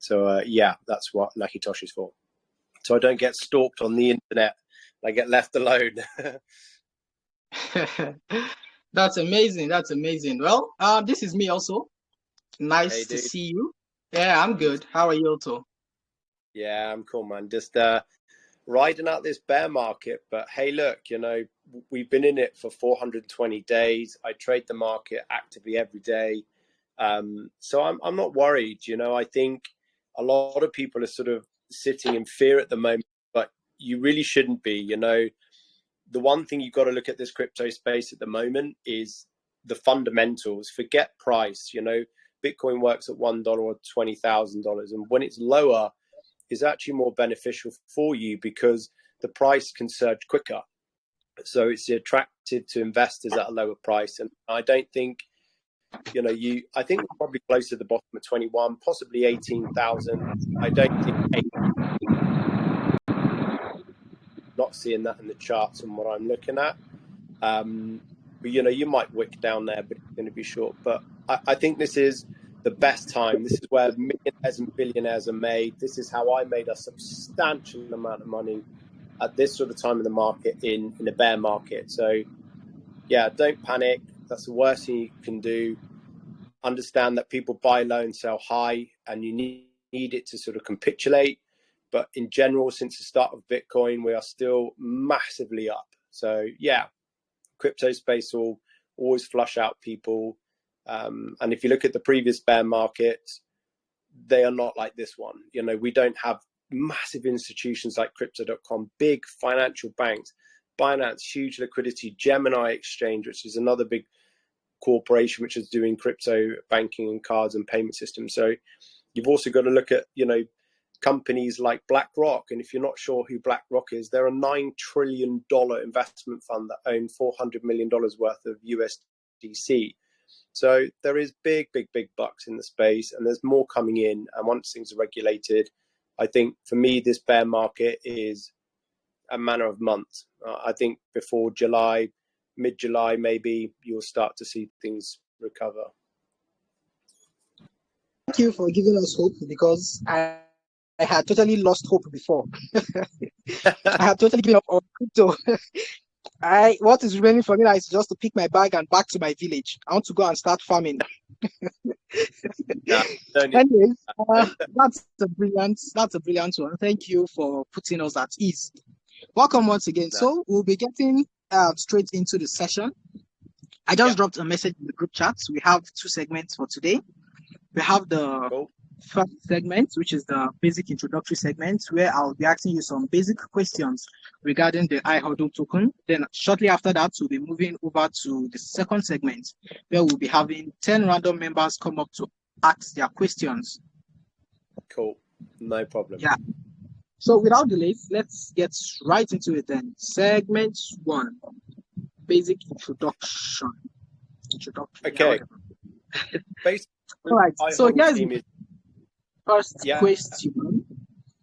So yeah, that's what Lucky Tosh is for. So I don't get stalked on the internet. I get left alone. That's amazing. That's amazing. Well, this is me also. Nice Hey, to dude. see you. Yeah, I'm good. How are you also? Yeah, I'm cool, man. Just riding out this bear market. But hey, look, we've been in it for 420 days. I trade the market actively every day. So I'm not worried. I think a lot of people are sort of sitting in fear at the moment, but you really shouldn't be. The one thing you've got to look at this crypto space at the moment is the fundamentals. Forget price. Bitcoin works at $1 or $20,000, and when it's lower, is actually more beneficial for you because the price can surge quicker. So it's attractive to investors at a lower price. And I don't think, I think we're probably close to the bottom of 21, possibly 18,000. I don't think not seeing that in the charts and what I'm looking at. But you might wick down there, but it's going to be short. But I think this is the best time. This is where millionaires and billionaires are made. This is how I made a substantial amount of money at this sort of time of the market in a bear market. So yeah, don't panic. That's the worst thing you can do. Understand that people buy low and sell high, and you need it to sort of capitulate. But in general, since the start of Bitcoin, we are still massively up. So yeah, crypto space will always flush out people. And if you look at the previous bear markets, they are not like this one. We don't have massive institutions like crypto.com, big financial banks, Binance, huge liquidity, Gemini Exchange, which is another big corporation which is doing crypto banking and cards and payment systems. So you've also got to look at, companies like BlackRock. And if you're not sure who BlackRock is, they're a $9 trillion investment fund that own $400 million worth of USDC. So there is big bucks in the space, and there's more coming in. And once things are regulated, I think for me, this bear market is a matter of months. I think before July, mid-July, maybe you'll start to see things recover. Thank you for giving us hope, because I had totally lost hope before. I had totally given up on crypto. What is remaining for me now is just to pick my bag and back to my village. I want to go and start farming. Anyways, that's a brilliant one. Thank you for putting us at ease. Welcome once again. So we'll be getting straight into the session. I just dropped a message in the group chat. We have 2 segments for today. We have the first segment, which is the basic introductory segment, where I'll be asking you some basic questions regarding the Ihodo token. Then shortly after that, we'll be moving over to the second segment, where we'll be having 10 random members come up to ask their questions. Cool. No problem. Yeah. So without delays, let's get right into it then. Segment 1, basic introduction. Okay. All right. So here's the first question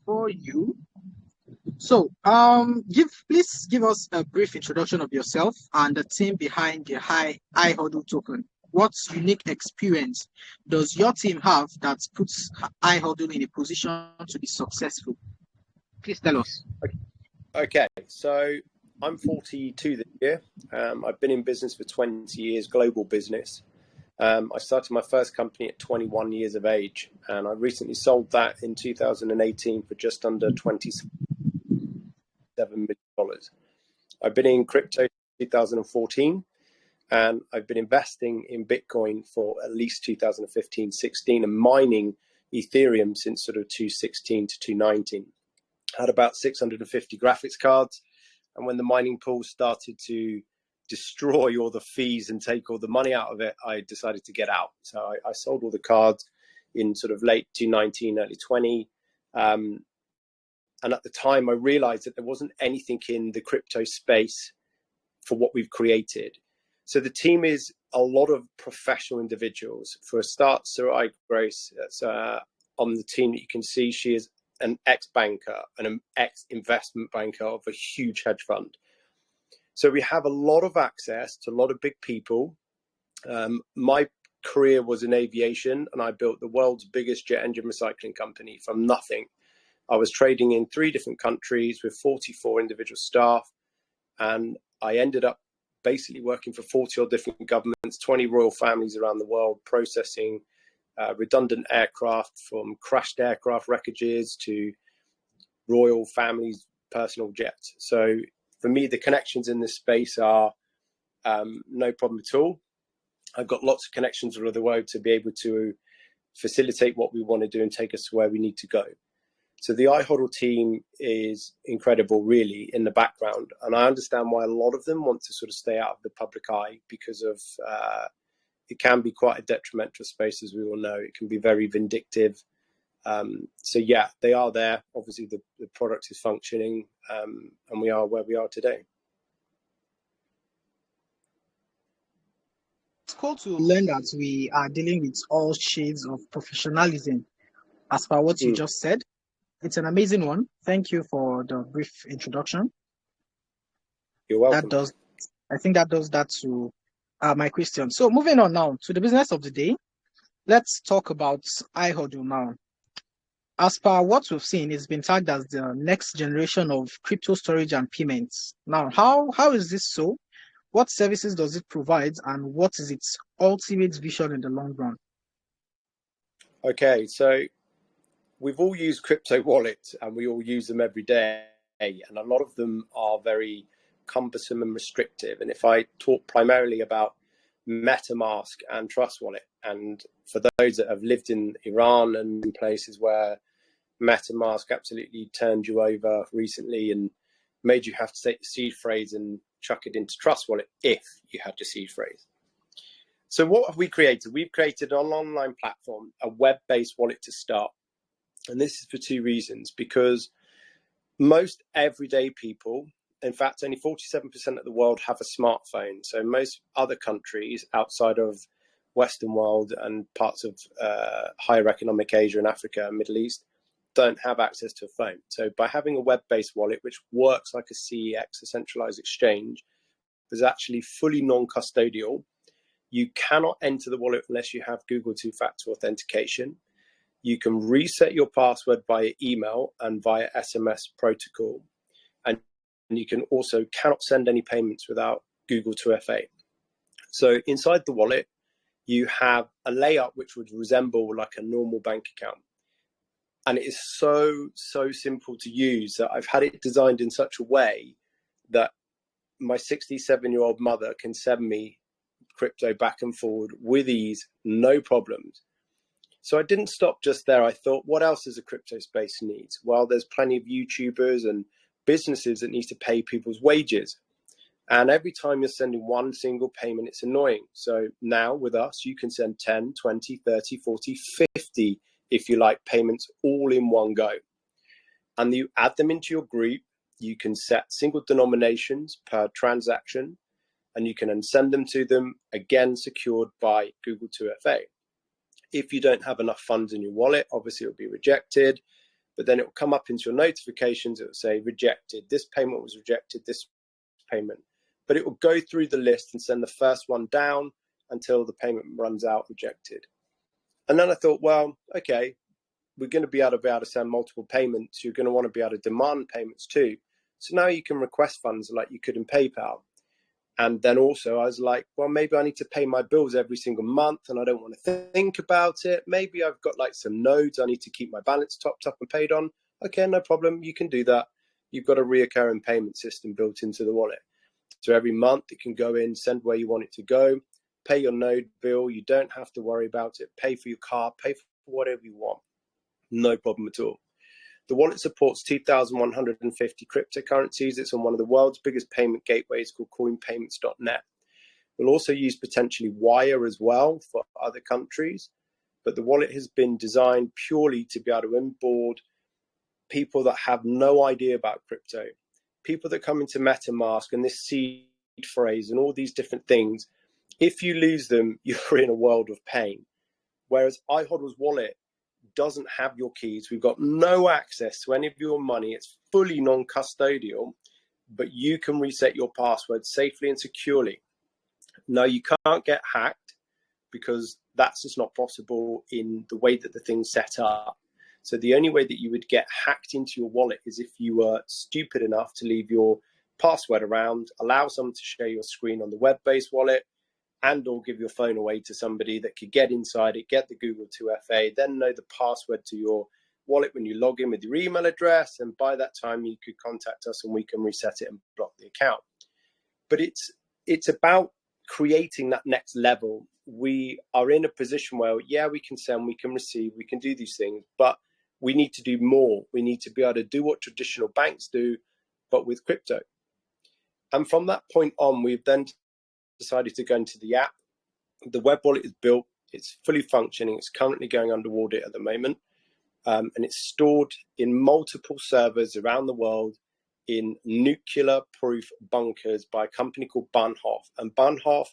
for you. So, please give us a brief introduction of yourself and the team behind the Ihodo token. What unique experience does your team have that puts Ihodo in a position to be successful? Please tell us. Okay, so I'm 42 this year. I've been in business for 20 years, global business. I started my first company at 21 years of age, and I recently sold that in 2018 for just under $27 million. I've been in crypto since 2014, and I've been investing in Bitcoin for at least 2015-16 and mining Ethereum since sort of 2016 to 2019. Had about 650 graphics cards, and when the mining pool started to destroy all the fees and take all the money out of it, I decided to get out. So I sold all the cards in sort of late 2019, early 20. And at the time, I realized that there wasn't anything in the crypto space for what we've created. So the team is a lot of professional individuals. For a start, Sarai Grace, that's on the team that you can see. She is an ex-banker and an ex-investment banker of a huge hedge fund. So we have a lot of access to a lot of big people. My career was in aviation, and I built the world's biggest jet engine recycling company from nothing. I was trading in 3 different countries with 44 individual staff, and I ended up basically working for 40 odd different governments, 20 royal families around the world, processing redundant aircraft, from crashed aircraft wreckages to royal families' personal jets. So for me, the connections in this space are no problem at all. I've got lots of connections all over the world to be able to facilitate what we want to do and take us to where we need to go. So the Ihodo team is incredible, really, in the background. And I understand why a lot of them want to sort of stay out of the public eye, because of it can be quite a detrimental space, as we all know. It can be very vindictive. So yeah, they are there. Obviously, the product is functioning, and we are where we are today. It's cool to learn that we are dealing with all shades of professionalism, as per what you just said. It's an amazing one. Thank you for the brief introduction. You're welcome. I think that does that to my question. So moving on now to the business of the day, let's talk about Ihodo now. As per what we've seen, it's been tagged as the next generation of crypto storage and payments. Now, how is this so? What services does it provide, and what is its ultimate vision in the long run? Okay, so we've all used crypto wallets, and we all use them every day, and a lot of them are very cumbersome and restrictive. And if I talk primarily about MetaMask and Trust Wallet, and for those that have lived in Iran and in places where MetaMask absolutely turned you over recently and made you have to take the seed phrase and chuck it into Trust Wallet if you had your seed phrase. So what have we created? We've created an online platform, a web-based wallet to start. And this is for 2 reasons, because most everyday people, in fact, only 47% of the world have a smartphone. So most other countries outside of Western world and parts of higher economic Asia and Africa and Middle East don't have access to a phone. So by having a web-based wallet, which works like a CEX, a centralized exchange, is actually fully non-custodial. You cannot enter the wallet unless you have Google two-factor authentication. You can reset your password via email and via SMS protocol. And you can also cannot send any payments without Google 2FA. So inside the wallet, you have a layout which would resemble like a normal bank account. And it is so simple to use that I've had it designed in such a way that my 67-year-old mother can send me crypto back and forward with ease, no problems. So I didn't stop just there. I thought, what else does a crypto space need? Well, there's plenty of YouTubers and businesses that need to pay people's wages. And every time you're sending one single payment, it's annoying. So now with us, you can send 10, 20, 30, 40, 50, if you like, payments all in one go. And you add them into your group. You can set single denominations per transaction, and you can then send them to them, again, secured by Google 2FA. If you don't have enough funds in your wallet, obviously it'll be rejected, but then it will come up into your notifications. It will say rejected. This payment was rejected, this payment. But it will go through the list and send the first one down until the payment runs out, rejected. And then I thought, well, okay, we're going to be able to send multiple payments. You're going to want to be able to demand payments too. So now you can request funds like you could in PayPal. And then also I was like, well, maybe I need to pay my bills every single month and I don't want to think about it. Maybe I've got like some nodes I need to keep my balance topped up and paid on. Okay, no problem. You can do that. You've got a reoccurring payment system built into the wallet. So every month it can go in, send where you want it to go, pay your node bill. You don't have to worry about it. Pay for your car, pay for whatever you want. No problem at all. The wallet supports 2,150 cryptocurrencies. It's on one of the world's biggest payment gateways called coinpayments.net. We'll also use potentially Wire as well for other countries, but the wallet has been designed purely to be able to onboard people that have no idea about crypto, people that come into MetaMask and this seed phrase and all these different things. If you lose them, you're in a world of pain. Whereas iHodle's wallet doesn't have your keys. We've got no access to any of your money. It's fully non-custodial, but you can reset your password safely and securely. No, you can't get hacked, because that's just not possible in the way that the thing's set up. So the only way that you would get hacked into your wallet is if you were stupid enough to leave your password around, allow someone to share your screen on the web-based wallet, and or give your phone away to somebody that could get inside it, get the Google 2FA, then know the password to your wallet when you log in with your email address. And by that time, you could contact us and we can reset it and block the account. But it's about creating that next level. We are in a position where, yeah, we can send, we can receive, we can do these things, but we need to do more. We need to be able to do what traditional banks do, but with crypto. And from that point on, we've then decided to go into the app. The web wallet is built, it's fully functioning, it's currently going under audit at the moment, and it's stored in multiple servers around the world in nuclear-proof bunkers by a company called Bahnhof. And Bahnhof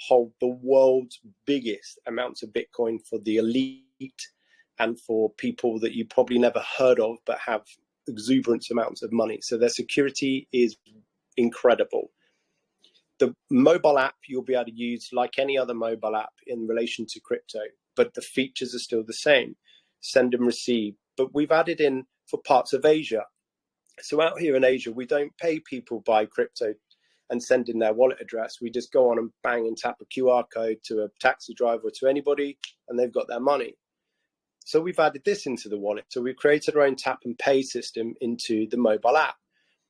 hold the world's biggest amounts of Bitcoin for the elite and for people that you probably never heard of but have exuberant amounts of money. So their security is incredible. The mobile app you'll be able to use like any other mobile app in relation to crypto, but the features are still the same. Send and receive. But we've added in for parts of Asia. So out here in Asia, we don't pay people by crypto and send in their wallet address. We just go on and bang and tap a QR code to a taxi driver or to anybody, and they've got their money. So we've added this into the wallet. So we've created our own tap and pay system into the mobile app.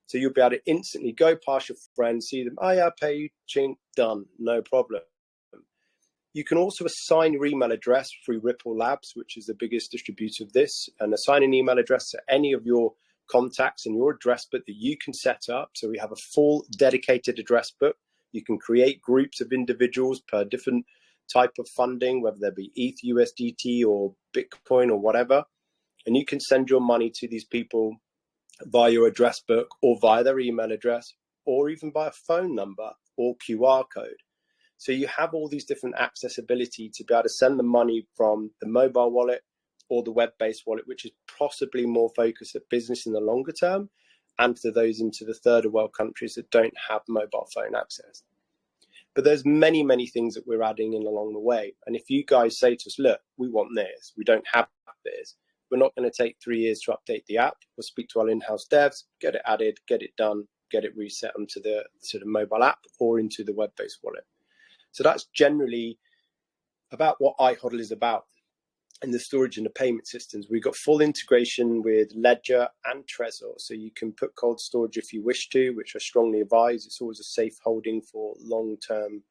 So you'll be able to instantly go past your friends, see them, oh yeah, pay you, chink, done, no problem. You can also assign your email address through Ripple Labs, which is the biggest distributor of this, and assign an email address to any of your contacts in your address book that you can set up. So we have a full dedicated address book. You can create groups of individuals per different type of funding, whether there be ETH, USDT, or Bitcoin or whatever. And you can send your money to these people via your address book or via their email address or even by a phone number or QR code. So you have all these different accessibility to be able to send the money from the mobile wallet or the web-based wallet, which is possibly more focused at business in the longer term, and to those into the third world countries that don't have mobile phone access. But there's many, many things that we're adding in along the way. And if you guys say to us, look, we want this, we don't have this, we're not going to take 3 years to update the app. We'll speak to our in-house devs, get it added, get it done, get it reset onto the mobile app or into the web-based wallet. So that's generally about what iHodle is about. In the storage and the payment systems, we've got full integration with Ledger and Trezor. So you can put cold storage if you wish to, which I strongly advise. It's always a safe holding for long-term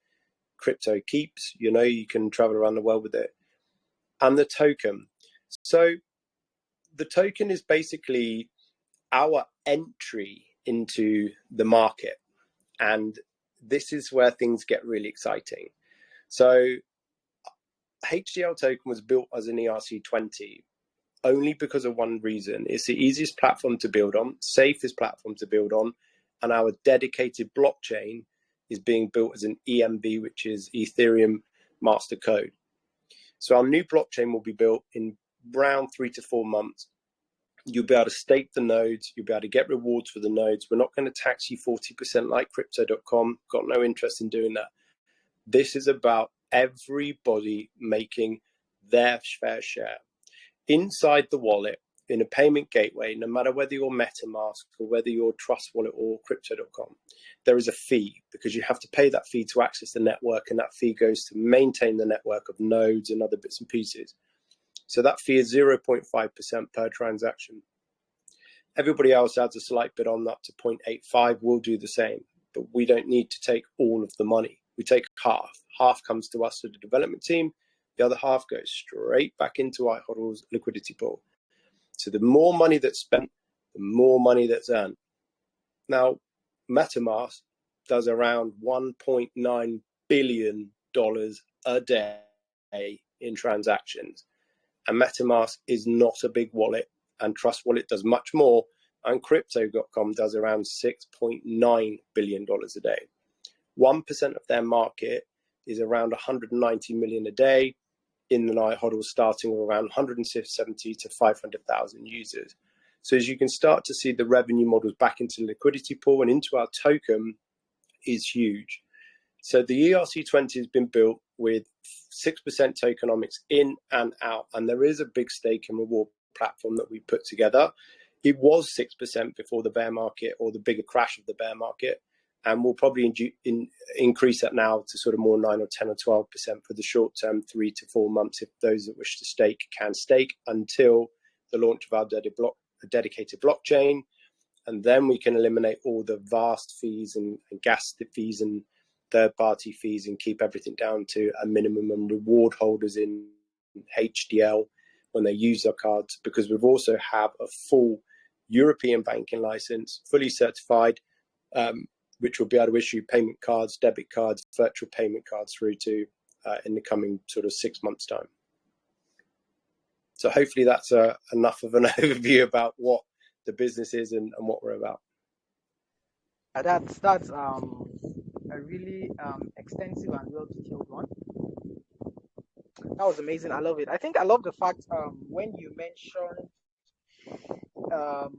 crypto keeps. You know, you can travel around the world with it. And the token. So the token is basically our entry into the market. And this is where things get really exciting. So HDL token was built as an ERC20 only because of one reason. It's the easiest platform to build on, safest platform to build on, and our dedicated blockchain is being built as an EMB, which is Ethereum Master Code. So our new blockchain will be built in around 3 to 4 months. You'll be able to stake the nodes. You'll be able to get rewards for the nodes. We're not going to tax you 40% like crypto.com. Got no interest in doing that. This is about everybody making their fair share. Inside the wallet, in a payment gateway, no matter whether you're MetaMask or whether you're Trust Wallet or Crypto.com, there is a fee because you have to pay that fee to access the network, and that fee goes to maintain the network of nodes and other bits and pieces. So that fee is 0.5% per transaction. Everybody else adds a slight bit on, up to 0.85. We'll do the same, but we don't need to take all of the money. We take half. Half comes to us, to the development team. The other half goes straight back into iHodle's liquidity pool. So the more money that's spent, the more money that's earned. Now, MetaMask does around $1.9 billion a day in transactions. And MetaMask is not a big wallet, and Trust Wallet does much more, and Crypto.com does around $6.9 billion a day. 1% of their market is around 190 million a day. In the iHodle, starting with around 170 to 500,000 users. So as you can start to see, the revenue models back into the liquidity pool and into our token is huge. So the ERC20 has been built with 6% tokenomics in and out. And there is a big stake and reward platform that we put together. It was 6% before the bear market or the bigger crash of the bear market. And we'll probably increase that now to sort of more 9 or 10 or 12% for the short term, 3 to 4 months, if those that wish to stake can stake, until the launch of our dedicated blockchain. And then we can eliminate all the vast fees and gas fees and third-party fees and keep everything down to a minimum, and reward holders in HDL when they use our cards, because we've also have a full European banking license, fully certified, which will be able to issue payment cards, debit cards, virtual payment cards through to in the coming sort of 6 months' time. So hopefully that's enough of an overview about what the business is and what we're about. That's a really extensive and well-detailed one. That was amazing. I love it. I think I love the fact when you mentioned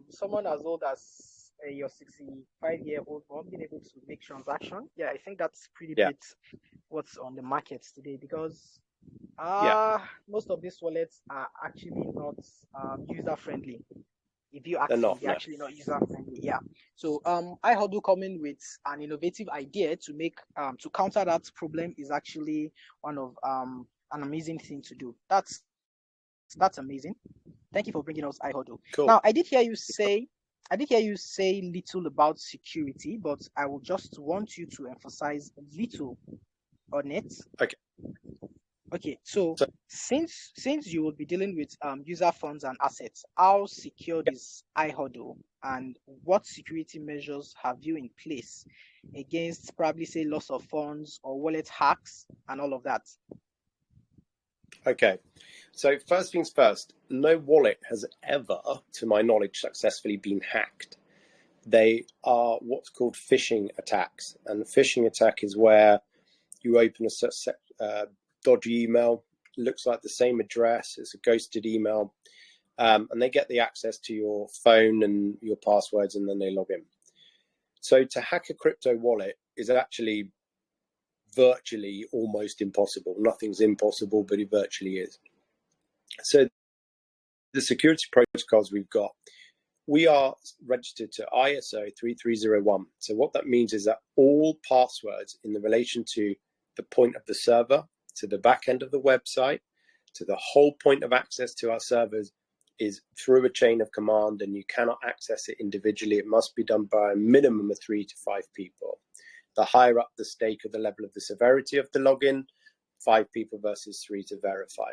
someone as old as your 65-year-old mom being able to make transaction. Yeah, I think that's pretty bit what's on the market today, because most of these wallets are actually not user-friendly. If you ask me, they're actually not user-friendly. Yeah. So Ihodo coming with an innovative idea to make to counter that problem is actually one of an amazing thing to do. That's amazing. Thank you for bringing us Ihodo. Cool. Now, I did hear you say little about security, but I will just want you to emphasize little on it. Okay. So since you will be dealing with user funds and assets, how secured is Ihodo, and what security measures have you in place against probably say loss of funds or wallet hacks and all of that? Okay. So first things first, no wallet has ever, to my knowledge, successfully been hacked. They are what's called phishing attacks. And the phishing attack is where you open a dodgy email, looks like the same address, it's a ghosted email, and they get the access to your phone and your passwords, and then they log in. So to hack a crypto wallet is actually virtually almost impossible. Nothing's impossible, but it virtually is. So the security protocols we've got, we are registered to ISO 3301. So what that means is that all passwords in the relation to the point of the server, to the back end of the website, to the whole point of access to our servers is through a chain of command, and you cannot access it individually. It must be done by a minimum of 3 to 5 people. The higher up the stake or the level of the severity of the login, 5 people versus 3 to verify.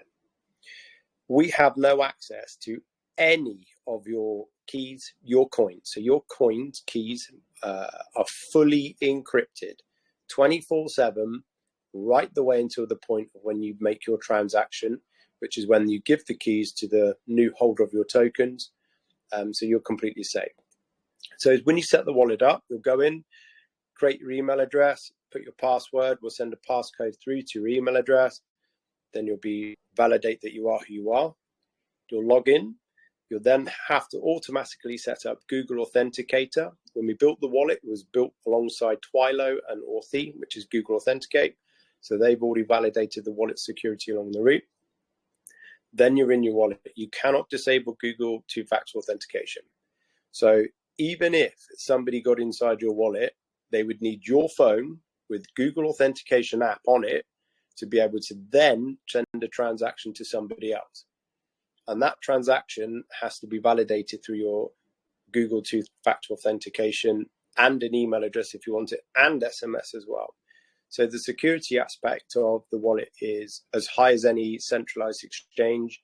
We have no access to any of your keys, your coins. So your coins, keys are fully encrypted 24/7, right the way until the point of when you make your transaction, which is when you give the keys to the new holder of your tokens. So you're completely safe. So when you set the wallet up, you'll go in, create your email address, put your password, we'll send a passcode through to your email address. Then you'll validate that you are who you are. You'll log in. You'll then have to automatically set up Google Authenticator. When we built the wallet, it was built alongside Twilo and Authy, which is Google Authenticate. So they've already validated the wallet security along the route. Then you're in your wallet. You cannot disable Google two-factor authentication. So even if somebody got inside your wallet, they would need your phone with Google Authentication app on it to be able to then send a transaction to somebody else. And that transaction has to be validated through your Google two-factor authentication and an email address if you want it, and SMS as well. So the security aspect of the wallet is as high as any centralized exchange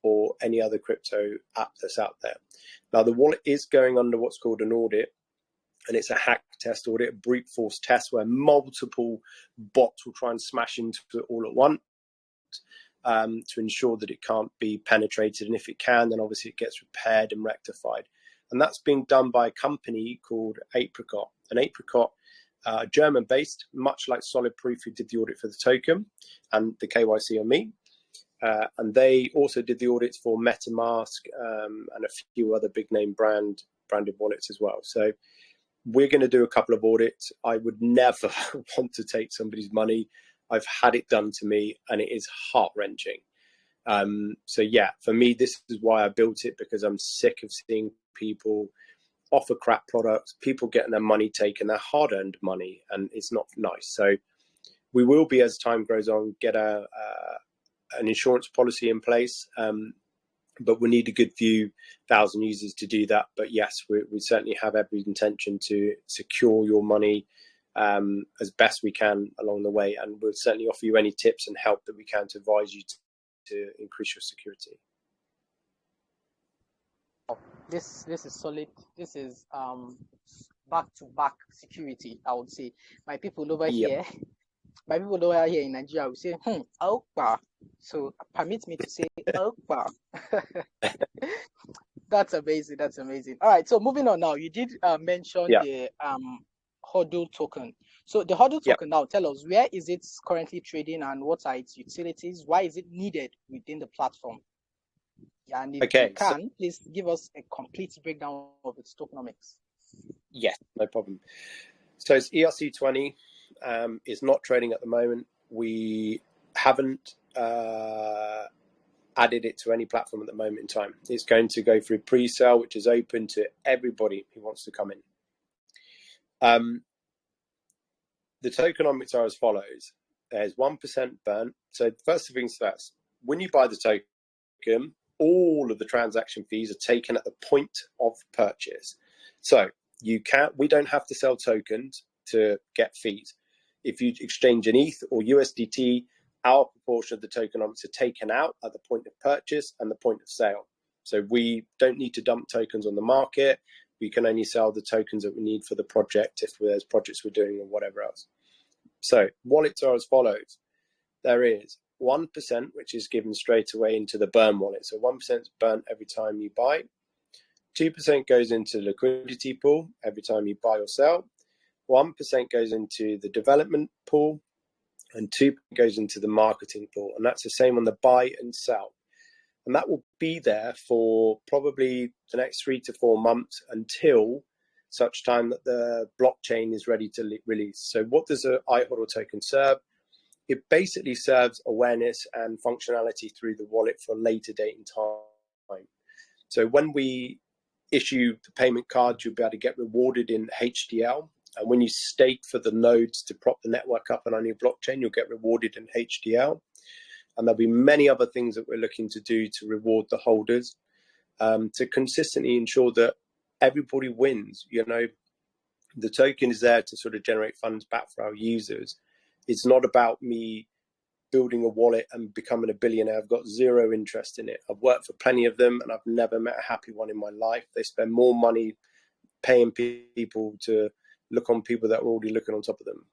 or any other crypto app that's out there. Now, the wallet is going under what's called an audit, and it's a hack test audit, a brute force test where multiple bots will try and smash into it all at once to ensure that it can't be penetrated. And if it can, then obviously it gets repaired and rectified. And that's being done by a company called Apricot. And Apricot, German-based, much like Solid Proof, who did the audit for the token and the KYC on me. And they also did the audits for MetaMask and a few other big name branded wallets as well. So we're going to do a couple of audits. I would never want to take somebody's money I've had it done to me, and it is heart-wrenching. So yeah, for me, this is why I built it, because I'm sick of seeing people offer crap products, people getting their money taken, their hard-earned money, and it's not nice. So we will be, as time goes on, get an insurance policy in place, but we need a good few thousand users to do that. But yes, we certainly have every intention to secure your money as best we can along the way, and we'll certainly offer you any tips and help that we can to advise you to increase your security. This is solid. This is back-to-back security, I would say. My people over here in Nigeria will say, Okpa. So permit me to say Okpa. That's amazing. That's amazing. All right. So moving on now, you did mention the Ihodo token. So the Ihodo token now, tell us, where is it currently trading and what are its utilities? Why is it needed within the platform? And if you can, please give us a complete breakdown of its tokenomics. Yes, no problem. So it's ERC20. Is not trading at the moment. We haven't added it to any platform at the moment in time. It's going to go through pre-sale, which is open to everybody who wants to come in. The tokenomics are as follows. There's 1% burn. So first things first, when you buy the token, all of the transaction fees are taken at the point of purchase. So we don't have to sell tokens to get fees. If you exchange an ETH or USDT, our proportion of the tokenomics are taken out at the point of purchase and the point of sale. So we don't need to dump tokens on the market. We can only sell the tokens that we need for the project, if there's projects we're doing or whatever else. So wallets are as follows. There is 1%, which is given straight away into the burn wallet. So 1% is burnt every time you buy. 2% goes into the liquidity pool every time you buy or sell. 1% goes into the development pool, and 2% goes into the marketing pool. And that's the same on the buy and sell. And that will be there for probably the next 3 to 4 months until such time that the blockchain is ready to release. So what does an Ihodo token serve? It basically serves awareness and functionality through the wallet for a later date and time. So when we issue the payment cards, you'll be able to get rewarded in HDL. And when you stake for the nodes to prop the network up and on your blockchain, you'll get rewarded in HDL. And there'll be many other things that we're looking to do to reward the holders, to consistently ensure that everybody wins. You know, the token is there to sort of generate funds back for our users. It's not about me building a wallet and becoming a billionaire. I've got zero interest in it. I've worked for plenty of them and I've never met a happy one in my life. They spend more money paying people to look on people that are already looking on top of them.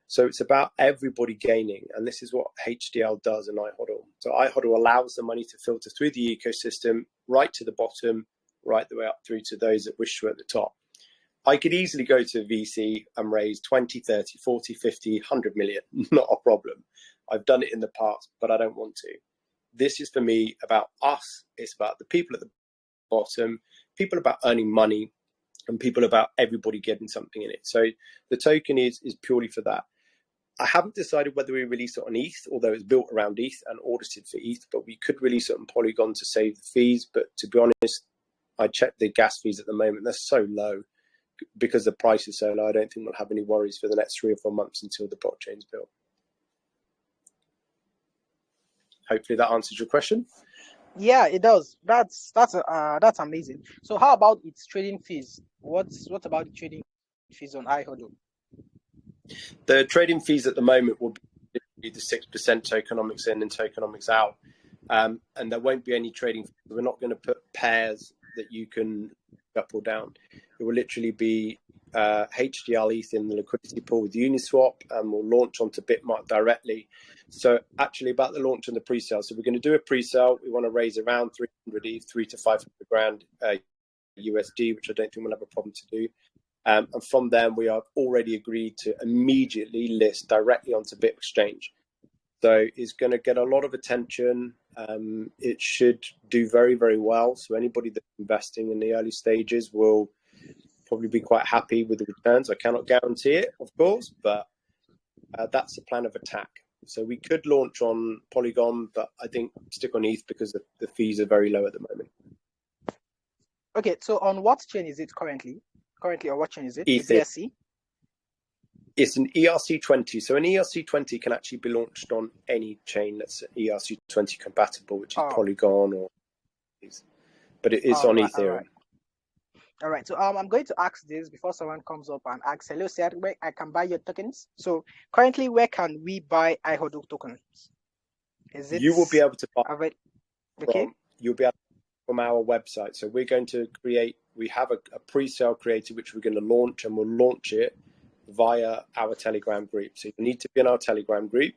So it's about everybody gaining. And this is what HDL does in Ihodo. So Ihodo allows the money to filter through the ecosystem, right to the bottom, right the way up through to those that wish to at the top. I could easily go to VC and raise 20, 30, 40, 50, 100 million. Not a problem. I've done it in the past, but I don't want to. This is for me about us. It's about the people at the bottom, people about earning money, and people about everybody getting something in it. So the token is purely for that. I haven't decided whether we release it on ETH, although it's built around ETH and audited for ETH, but we could release it on Polygon to save the fees. But to be honest, I checked the gas fees at the moment. They're so low. Because the price is so low, I don't think we'll have any worries for the next 3 or 4 months until the blockchain's built. Hopefully that answers your question. Yeah, it does. That's amazing. So how about its trading fees? What about the trading fees on Ihodo? The trading fees at the moment will be the 6% tokenomics in and tokenomics out, and there won't be any trading fees. We're not going to put pairs that you can up or down. It will literally be HDL ETH in the liquidity pool with Uniswap, and we'll launch onto Bitmark directly. So actually about the launch and the pre-sale. So we're going to do a pre-sale. We want to raise around 300 ETH, 3 to 500 grand USD, which I don't think we'll have a problem to do. And from then we have already agreed to immediately list directly onto BitExchange. So it's going to get a lot of attention. It should do very, very well. So anybody that's investing in the early stages will probably be quite happy with the returns. I cannot guarantee it, of course, but that's the plan of attack. So we could launch on Polygon, but I think stick on ETH because the fees are very low at the moment. Okay, so on what chain is it currently? Currently, on what chain is it? ETH. BSC? It's an ERC20. So an ERC20 can actually be launched on any chain that's ERC20 compatible, which is Polygon or, but it is on Ethereum. All right. So I'm going to ask this before someone comes up and asks, hello, sir, where I can buy your tokens. So currently, where can we buy Ihodo tokens? Is it? You will be able to buy. Okay. You'll be able to from our website. So we're going to we have a pre-sale created, which we're going to launch, and we'll launch it via our Telegram group. So you need to be in our Telegram group,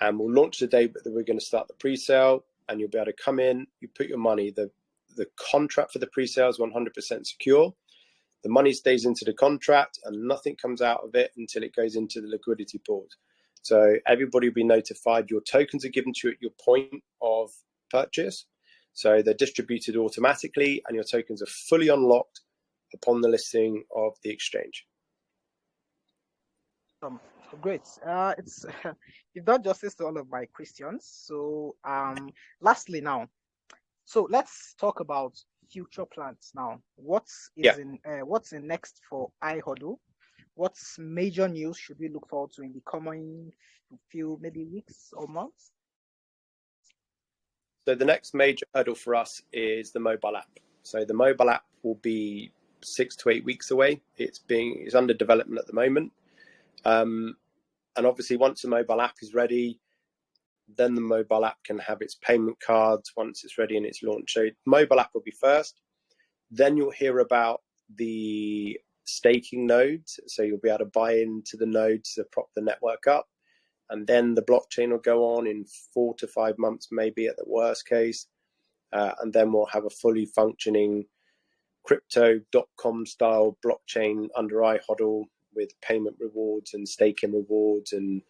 and we'll launch the day that we're going to start the pre-sale, and you'll be able to come in, you put your money, the contract for the pre-sale is 100% secure. The money stays into the contract and nothing comes out of it until it goes into the liquidity pools. So everybody will be notified. Your tokens are given to you at your point of purchase. So they're distributed automatically and your tokens are fully unlocked upon the listing of the exchange. Great. It's you've done justice to all of my questions. So lastly now, so let's talk about future plans now. What's in next for Ihodo? What's major news should we look forward to in the coming few maybe weeks or months? So the next major hurdle for us is the mobile app. So the mobile app will be 6 to 8 weeks away. It's under development at the moment. And obviously once the mobile app is ready, then the mobile app can have its payment cards once it's ready and it's launched. So mobile app will be first. Then you'll hear about the staking nodes. So you'll be able to buy into the nodes to prop the network up. And then the blockchain will go on in 4 to 5 months, maybe at the worst case. And then we'll have a fully functioning crypto.com style blockchain under Ihodo with payment rewards and staking rewards and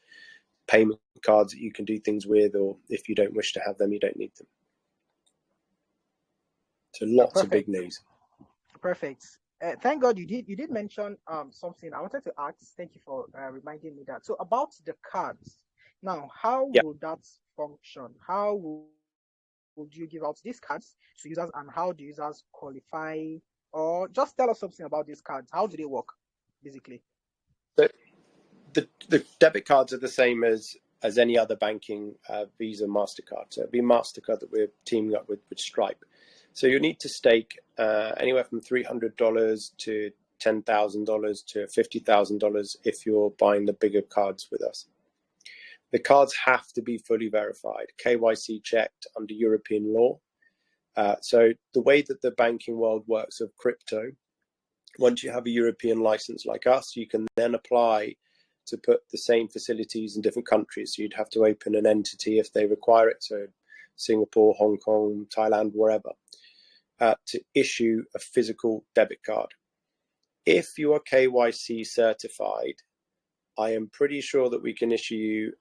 payment cards that you can do things with, or if you don't wish to have them, you don't need them. So lots of big news. Perfect. Thank God you did mention something I wanted to ask. Thank you for reminding me that. So about the cards. Now, how will that function? How would you give out these cards to users, and how do users qualify? Or just tell us something about these cards. How do they work, basically? So the debit cards are the same as any other banking Visa, MasterCard. So it'd be MasterCard that we're teaming up with Stripe. So you need to stake anywhere from $300 to $10,000 to $50,000 if you're buying the bigger cards with us. The cards have to be fully verified, KYC checked under European law. So the way that the banking world works of crypto, once you have a European license like us, you can then apply to put the same facilities in different countries. So you'd have to open an entity if they require it. So Singapore, Hong Kong, Thailand, wherever, to issue a physical debit card. If you are KYC certified, I am pretty sure that we can issue you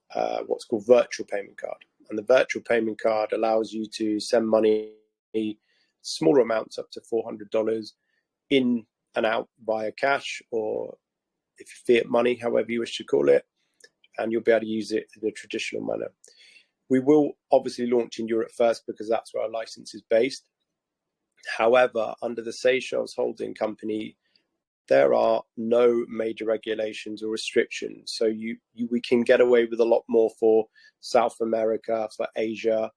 what's called virtual payment card. And the virtual payment card allows you to send money, smaller amounts up to $400 in and out via cash, or if fiat money, however you wish to call it, and you'll be able to use it in a traditional manner. We will obviously launch in Europe first because that's where our license is based. However, under the Seychelles Holding Company, there are no major regulations or restrictions. So we can get away with a lot more for South America, for Asia.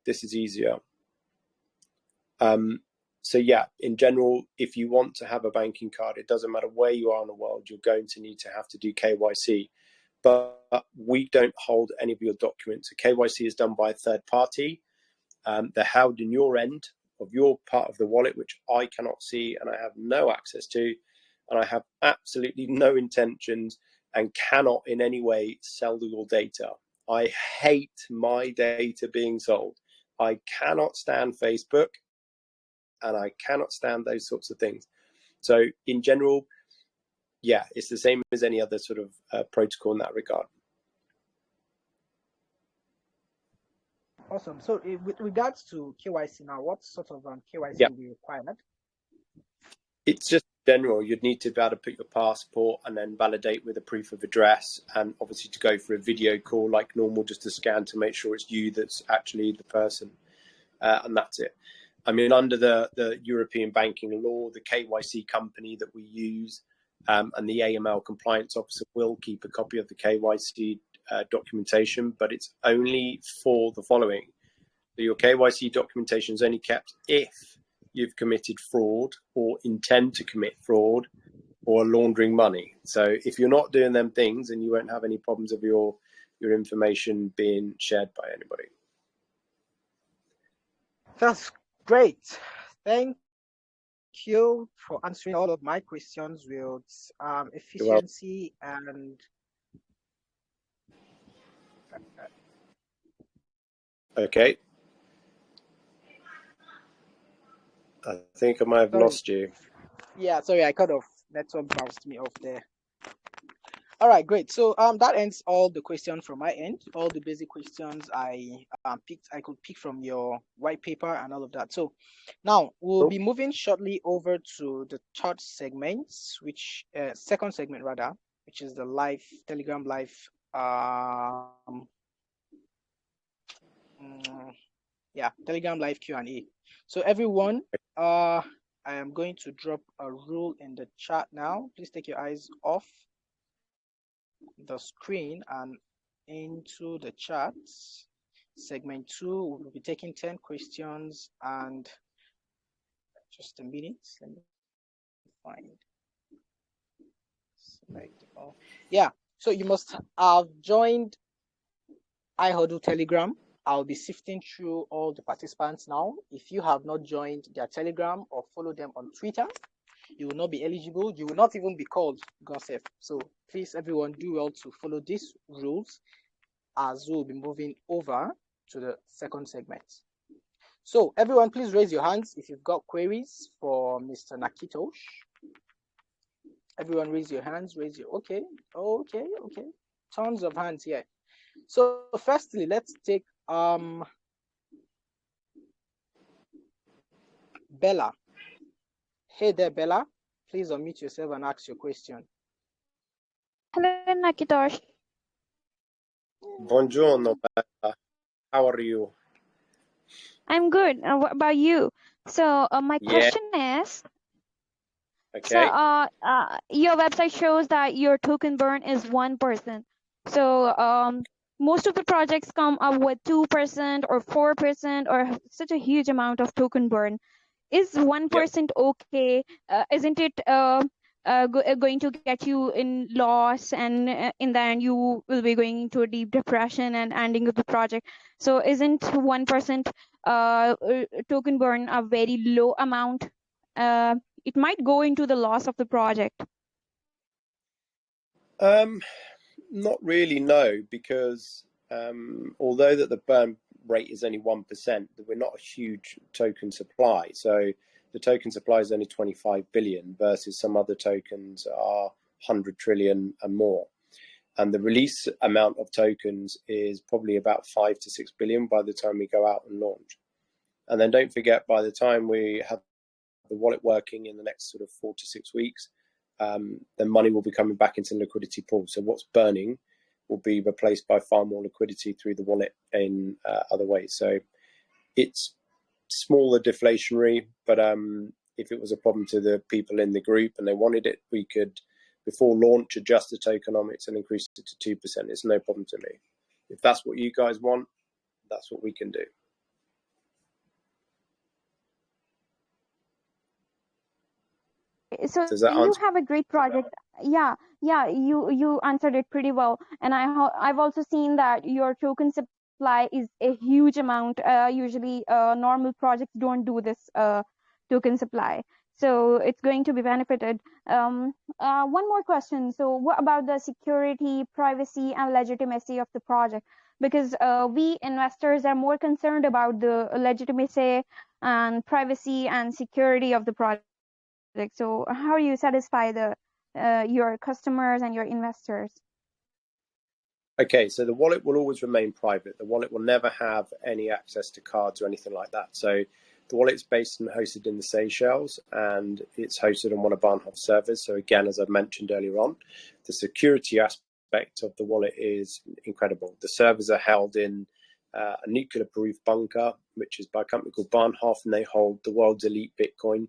This is easier. So yeah, in general, if you want to have a banking card, it doesn't matter where you are in the world, you're going to need to have to do KYC. But we don't hold any of your documents. So KYC is done by a third party. They're held in your end of your part of the wallet, which I cannot see and I have no access to. And I have absolutely no intentions and cannot in any way sell your data. I hate my data being sold. I cannot stand Facebook. And I cannot stand those sorts of things. So in general, yeah, it's the same as any other sort of protocol in that regard. Awesome. So with regards to KYC now, what sort of KYC will be required? It's just general. You'd need to be able to put your passport and then validate with a proof of address, and obviously to go for a video call like normal, just to scan to make sure it's you that's actually the person, and that's it. I mean, under the European banking law, the KYC company that we use and the AML compliance officer will keep a copy of the KYC documentation, but it's only for the following. So your KYC documentation is only kept if you've committed fraud or intend to commit fraud or laundering money. So if you're not doing them things, then you won't have any problems of your information being shared by anybody. That's great. Thank you for answering all of my questions with efficiency and okay. I think I might have lost you. Yeah, sorry, I kind of network bounced me off there. All right, great. So that ends all the questions from my end. All the basic questions I could pick from your white paper and all of that. So now we'll be moving shortly over to the third segment, which second segment rather, which is the live Telegram live Telegram live Q&A. So everyone, I am going to drop a rule in the chat now. Please take your eyes off the screen and into the chat. Segment 2, we'll be taking 10 questions, and just a minute, let me find. Yeah, so you must have joined Ihodo Telegram. I'll be sifting through all the participants now. If you have not joined their Telegram or follow them on Twitter, you will not be eligible. You will not even be called gossip. So please, everyone, do well to follow these rules as we'll be moving over to the second segment. So everyone, please raise your hands if you've got queries for Mr. Nakitosh. Everyone raise your hands, okay. Tons of hands here. So firstly, let's take Bella. Hey there, Bella. Please unmute yourself and ask your question. Hello, Nakitosh. Buongiorno, Bella. How are you? I'm good. What about you? So my question is, okay. So your website shows that your token burn is 1%. So most of the projects come up with 2% or 4% or such a huge amount of token burn. Is 1% okay? Isn't it going to get you in loss, and in the end you will be going into a deep depression and ending of the project? So isn't 1% token burn a very low amount? It might go into the loss of the project. Not really, no, because although that the burn rate is only 1%, we're not a huge token supply. So the token supply is only 25 billion versus some other tokens are 100 trillion and more. And the release amount of tokens is probably about 5 to 6 billion by the time we go out and launch. And then don't forget, by the time we have the wallet working in the next sort of 4 to 6 weeks, then money will be coming back into the liquidity pool. So what's burning will be replaced by far more liquidity through the wallet in other ways. So it's smaller deflationary, but if it was a problem to the people in the group and they wanted it, we could, before launch, adjust the tokenomics and increase it to 2%. It's no problem to me. If that's what you guys want, that's what we can do. So you have a great project. Yeah, you answered it pretty well. And I've also seen that your token supply is a huge amount. Usually normal projects don't do this token supply. So it's going to be benefited. One more question. So what about the security, privacy, and legitimacy of the project? Because we investors are more concerned about the legitimacy and privacy and security of the project. So how do you satisfy your customers and your investors? Okay, so the wallet will always remain private. The wallet will never have any access to cards or anything like that. So The wallet's based and hosted in the Seychelles, and it's hosted on one of Bahnhof servers. So again, as I mentioned earlier on, the security aspect of the wallet is incredible. The servers are held in a nuclear-proof bunker, which is by a company called Bahnhof, and they hold the world's elite Bitcoin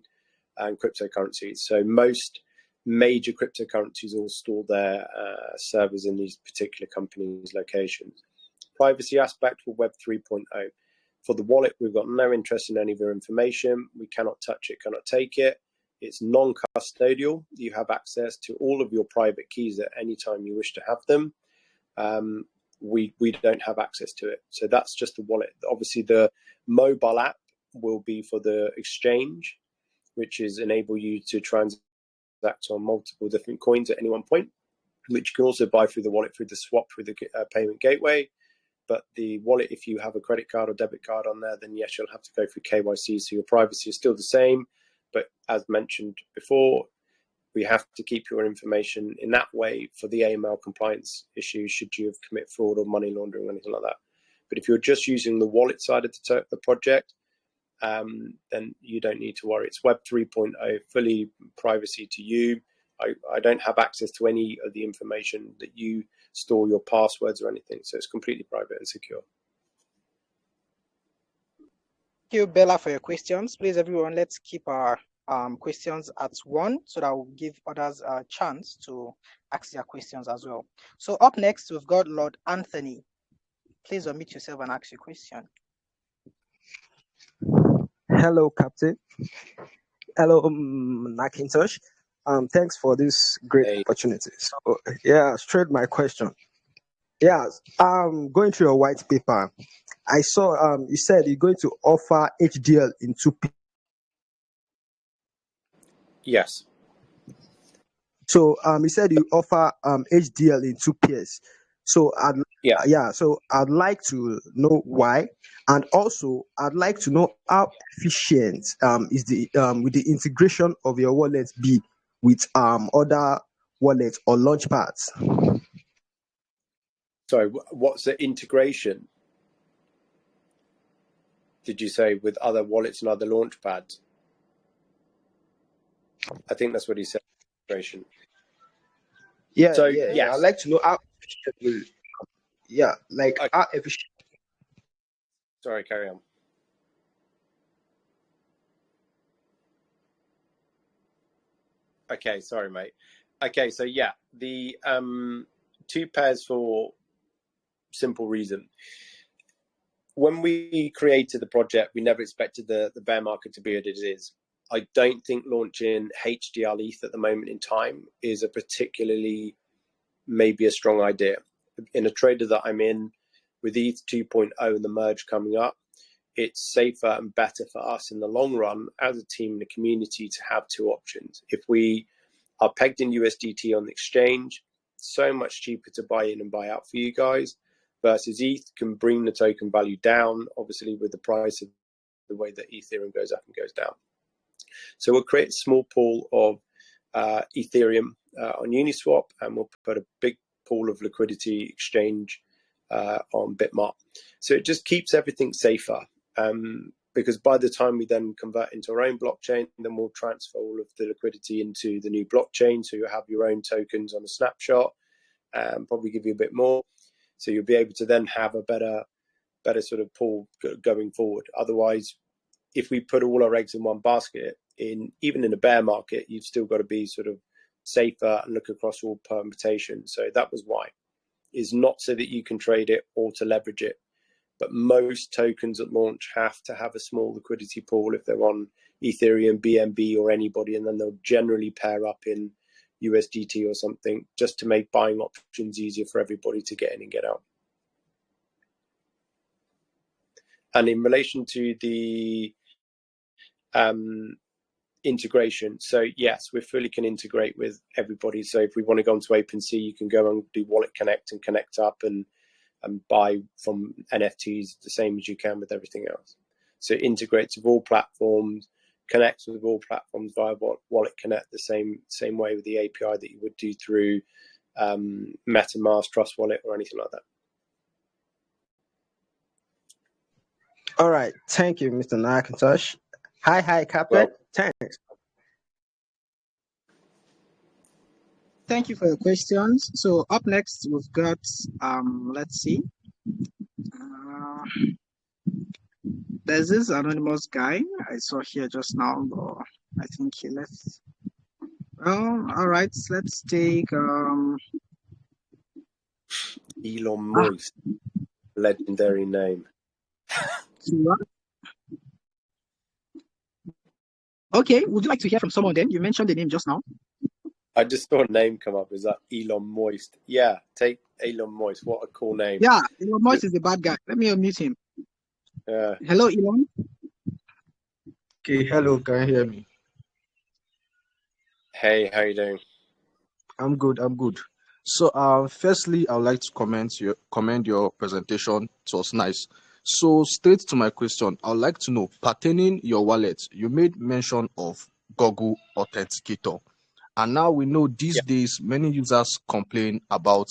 and cryptocurrencies. So most major cryptocurrencies all store their servers in these particular companies' locations. Privacy aspect for Web 3.0. For the wallet, we've got no interest in any of your information. We cannot touch it, cannot take it. It's non-custodial. You have access to all of your private keys at any time you wish to have them. We don't have access to it. So that's just the wallet. Obviously, the mobile app will be for the exchange, which is enable you to transact on multiple different coins at any one point, which you can also buy through the wallet, through the swap, through the payment gateway. But the wallet, if you have a credit card or debit card on there, then yes, you'll have to go through KYC. So your privacy is still the same. But as mentioned before, we have to keep your information in that way for the AML compliance issues should you have commit fraud or money laundering or anything like that. But if you're just using the wallet side of the project, then you don't need to worry. It's Web 3.0, fully privacy to you. I don't have access to any of the information that you store, your passwords or anything. So it's completely private and secure. Thank you, Bella, for your questions. Please, everyone, let's keep our questions at one so that we'll give others a chance to ask their questions as well. So up next, we've got Lord Anthony. Please unmute yourself and ask your question. Hello, Captain. Hello, Macintosh. Thanks for this great opportunity. So, yeah, straight my question. Yeah, going through your white paper, I saw you said you're going to offer HDL in 2P. Yes. So you said you offer HDL in 2 pairs. So so I'd like to know why, and also I'd like to know how efficient is the with the integration of your wallet be with other wallets or launchpads. Sorry, what's the integration? Did you say with other wallets and other launchpads? I think that's what he said. Integration. Yeah. So I'd like to know how efficient. How efficient. Sorry, carry on. Okay, sorry, mate. Okay, so yeah, the 2 pairs for simple reason. When we created the project, we never expected the bear market to be what it is. I don't think launching HDL ETH at the moment in time is a particularly maybe a strong idea. In a trader that I'm in, with ETH 2.0 and the merge coming up, it's safer and better for us in the long run as a team and a community to have 2 options. If we are pegged in USDT on the exchange, so much cheaper to buy in and buy out for you guys, versus ETH can bring the token value down, obviously with the price of the way that Ethereum goes up and goes down. So we'll create a small pool of Ethereum on Uniswap, and we'll put a big pool of liquidity exchange on Bitmart. So it just keeps everything safer, because by the time we then convert into our own blockchain, then we'll transfer all of the liquidity into the new blockchain. So you have your own tokens on a snapshot, and probably give you a bit more. So you'll be able to then have a better sort of pool going forward. Otherwise, if we put all our eggs in one basket, even in a bear market, you've still got to be sort of safer and look across all permutations. So that was why. Is not so that you can trade it or to leverage it, but most tokens at launch have to have a small liquidity pool if they're on Ethereum, BNB, or anybody, and then they'll generally pair up in USDT or something, just to make buying options easier for everybody to get in and get out. And in relation to the integration, so yes, we fully can integrate with everybody. So if we want to go onto OpenSea, you can go and do Wallet Connect and connect up and buy from NFTs the same as you can with everything else. So it integrates with all platforms, connects with all platforms via Wallet Connect the same way with the API that you would do through MetaMask, Trust Wallet, or anything like that. All right, thank you, Mr. Macintosh. Hi, Captain. Well, Thanks. Thank you for your questions. So up next, we've got, let's see. There's this anonymous guy I saw here just now, but I think he left. Well, all right, let's take Elon Moist, legendary name. Okay, would you like to hear from someone then? You mentioned the name just now. I just saw a name come up. Is that Elon Moist? Yeah, take Elon Moist. What a cool name. Yeah, Elon Moist is the bad guy. Let me unmute him. Hello, Elon. Okay, hello, can you hear me? Hey, how you doing? I'm good. So, firstly, I would like to commend your presentation. It was nice. So, straight to my question, I would like to know, pertaining your wallet, you made mention of Google Authenticator, and now we know these days many users complain about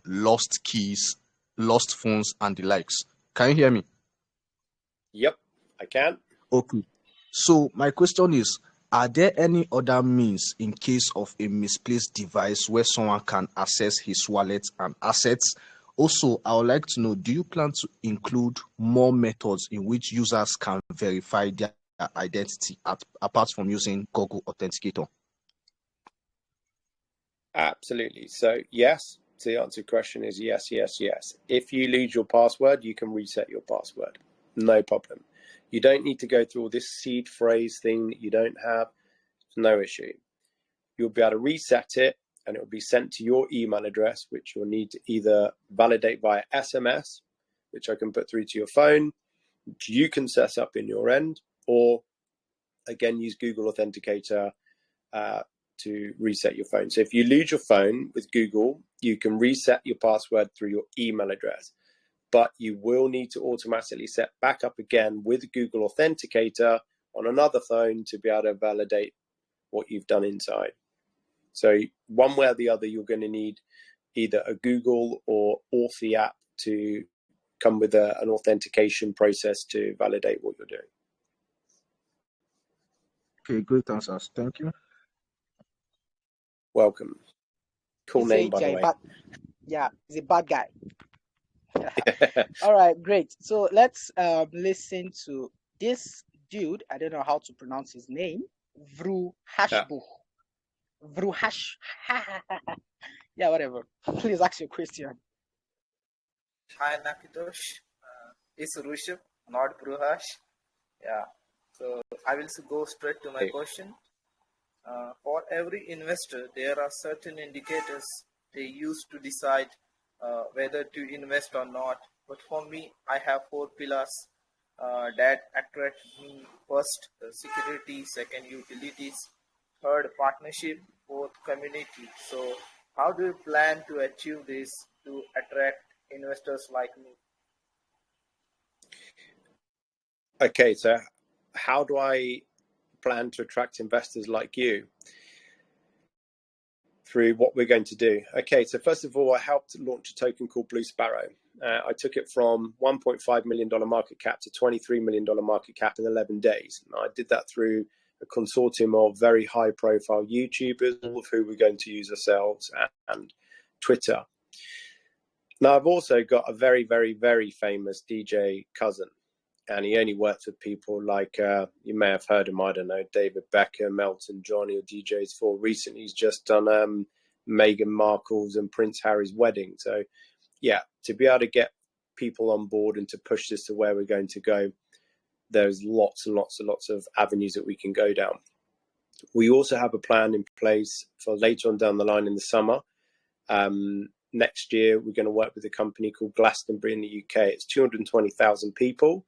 lost keys, lost phones, and the likes. Can you hear me? Yep, I can. Okay. So my question is, are there any other means in case of a misplaced device where someone can access his wallet and assets? Also, I would like to know, do you plan to include more methods in which users can verify their identity apart from using Google Authenticator? Absolutely. So yes, so the answer to the question is yes. If you lose your password, you can reset your password. No problem. You don't need to go through all this seed phrase thing that you don't have. No issue. You'll be able to reset it and it will be sent to your email address, which you'll need to either validate via SMS, which I can put through to your phone, which you can set up in your end, or again, use Google Authenticator to reset your phone. So if you lose your phone with Google, you can reset your password through your email address, but you will need to automatically set back up again with Google Authenticator on another phone to be able to validate what you've done inside. So one way or the other, you're going to need either a Google or Authy app to come with an authentication process to validate what you're doing. Okay, great answers. Thank you. Welcome. Cool name, by the way. Yeah, he's a bad guy. All right, great. So let's listen to this dude. I don't know how to pronounce his name. Vruhashbuch. Vruhash. Yeah, whatever. Please ask your question. Hi, Nakitosh. It's Rushabh, not Bruhash. Yeah. So I will go straight to my question. For every investor, there are certain indicators they use to decide whether to invest or not. But for me, I have 4 pillars that attract me. First, security. Second, utilities. Third, partnership. Fourth, community. So how do you plan to achieve this to attract investors like me? Okay, so how do I plan to attract investors like you? Through what we're going to do. Okay, so first of all, I helped launch a token called Blue Sparrow. I took it from $1.5 million market cap to $23 million market cap in 11 days. And I did that through a consortium of very high profile YouTubers, all of who we're going to use ourselves, and Twitter. Now, I've also got a very, very, very famous DJ cousin, and he only works with people like, you may have heard him, I don't know, David Beckham, Elton John, or DJs for. Recently, he's just done Meghan Markle's and Prince Harry's wedding. So, yeah, to be able to get people on board and to push this to where we're going to go, there's lots and lots and lots of avenues that we can go down. We also have a plan in place for later on down the line in the summer. Next year, we're going to work with a company called Glastonbury in the UK. It's 220,000 people.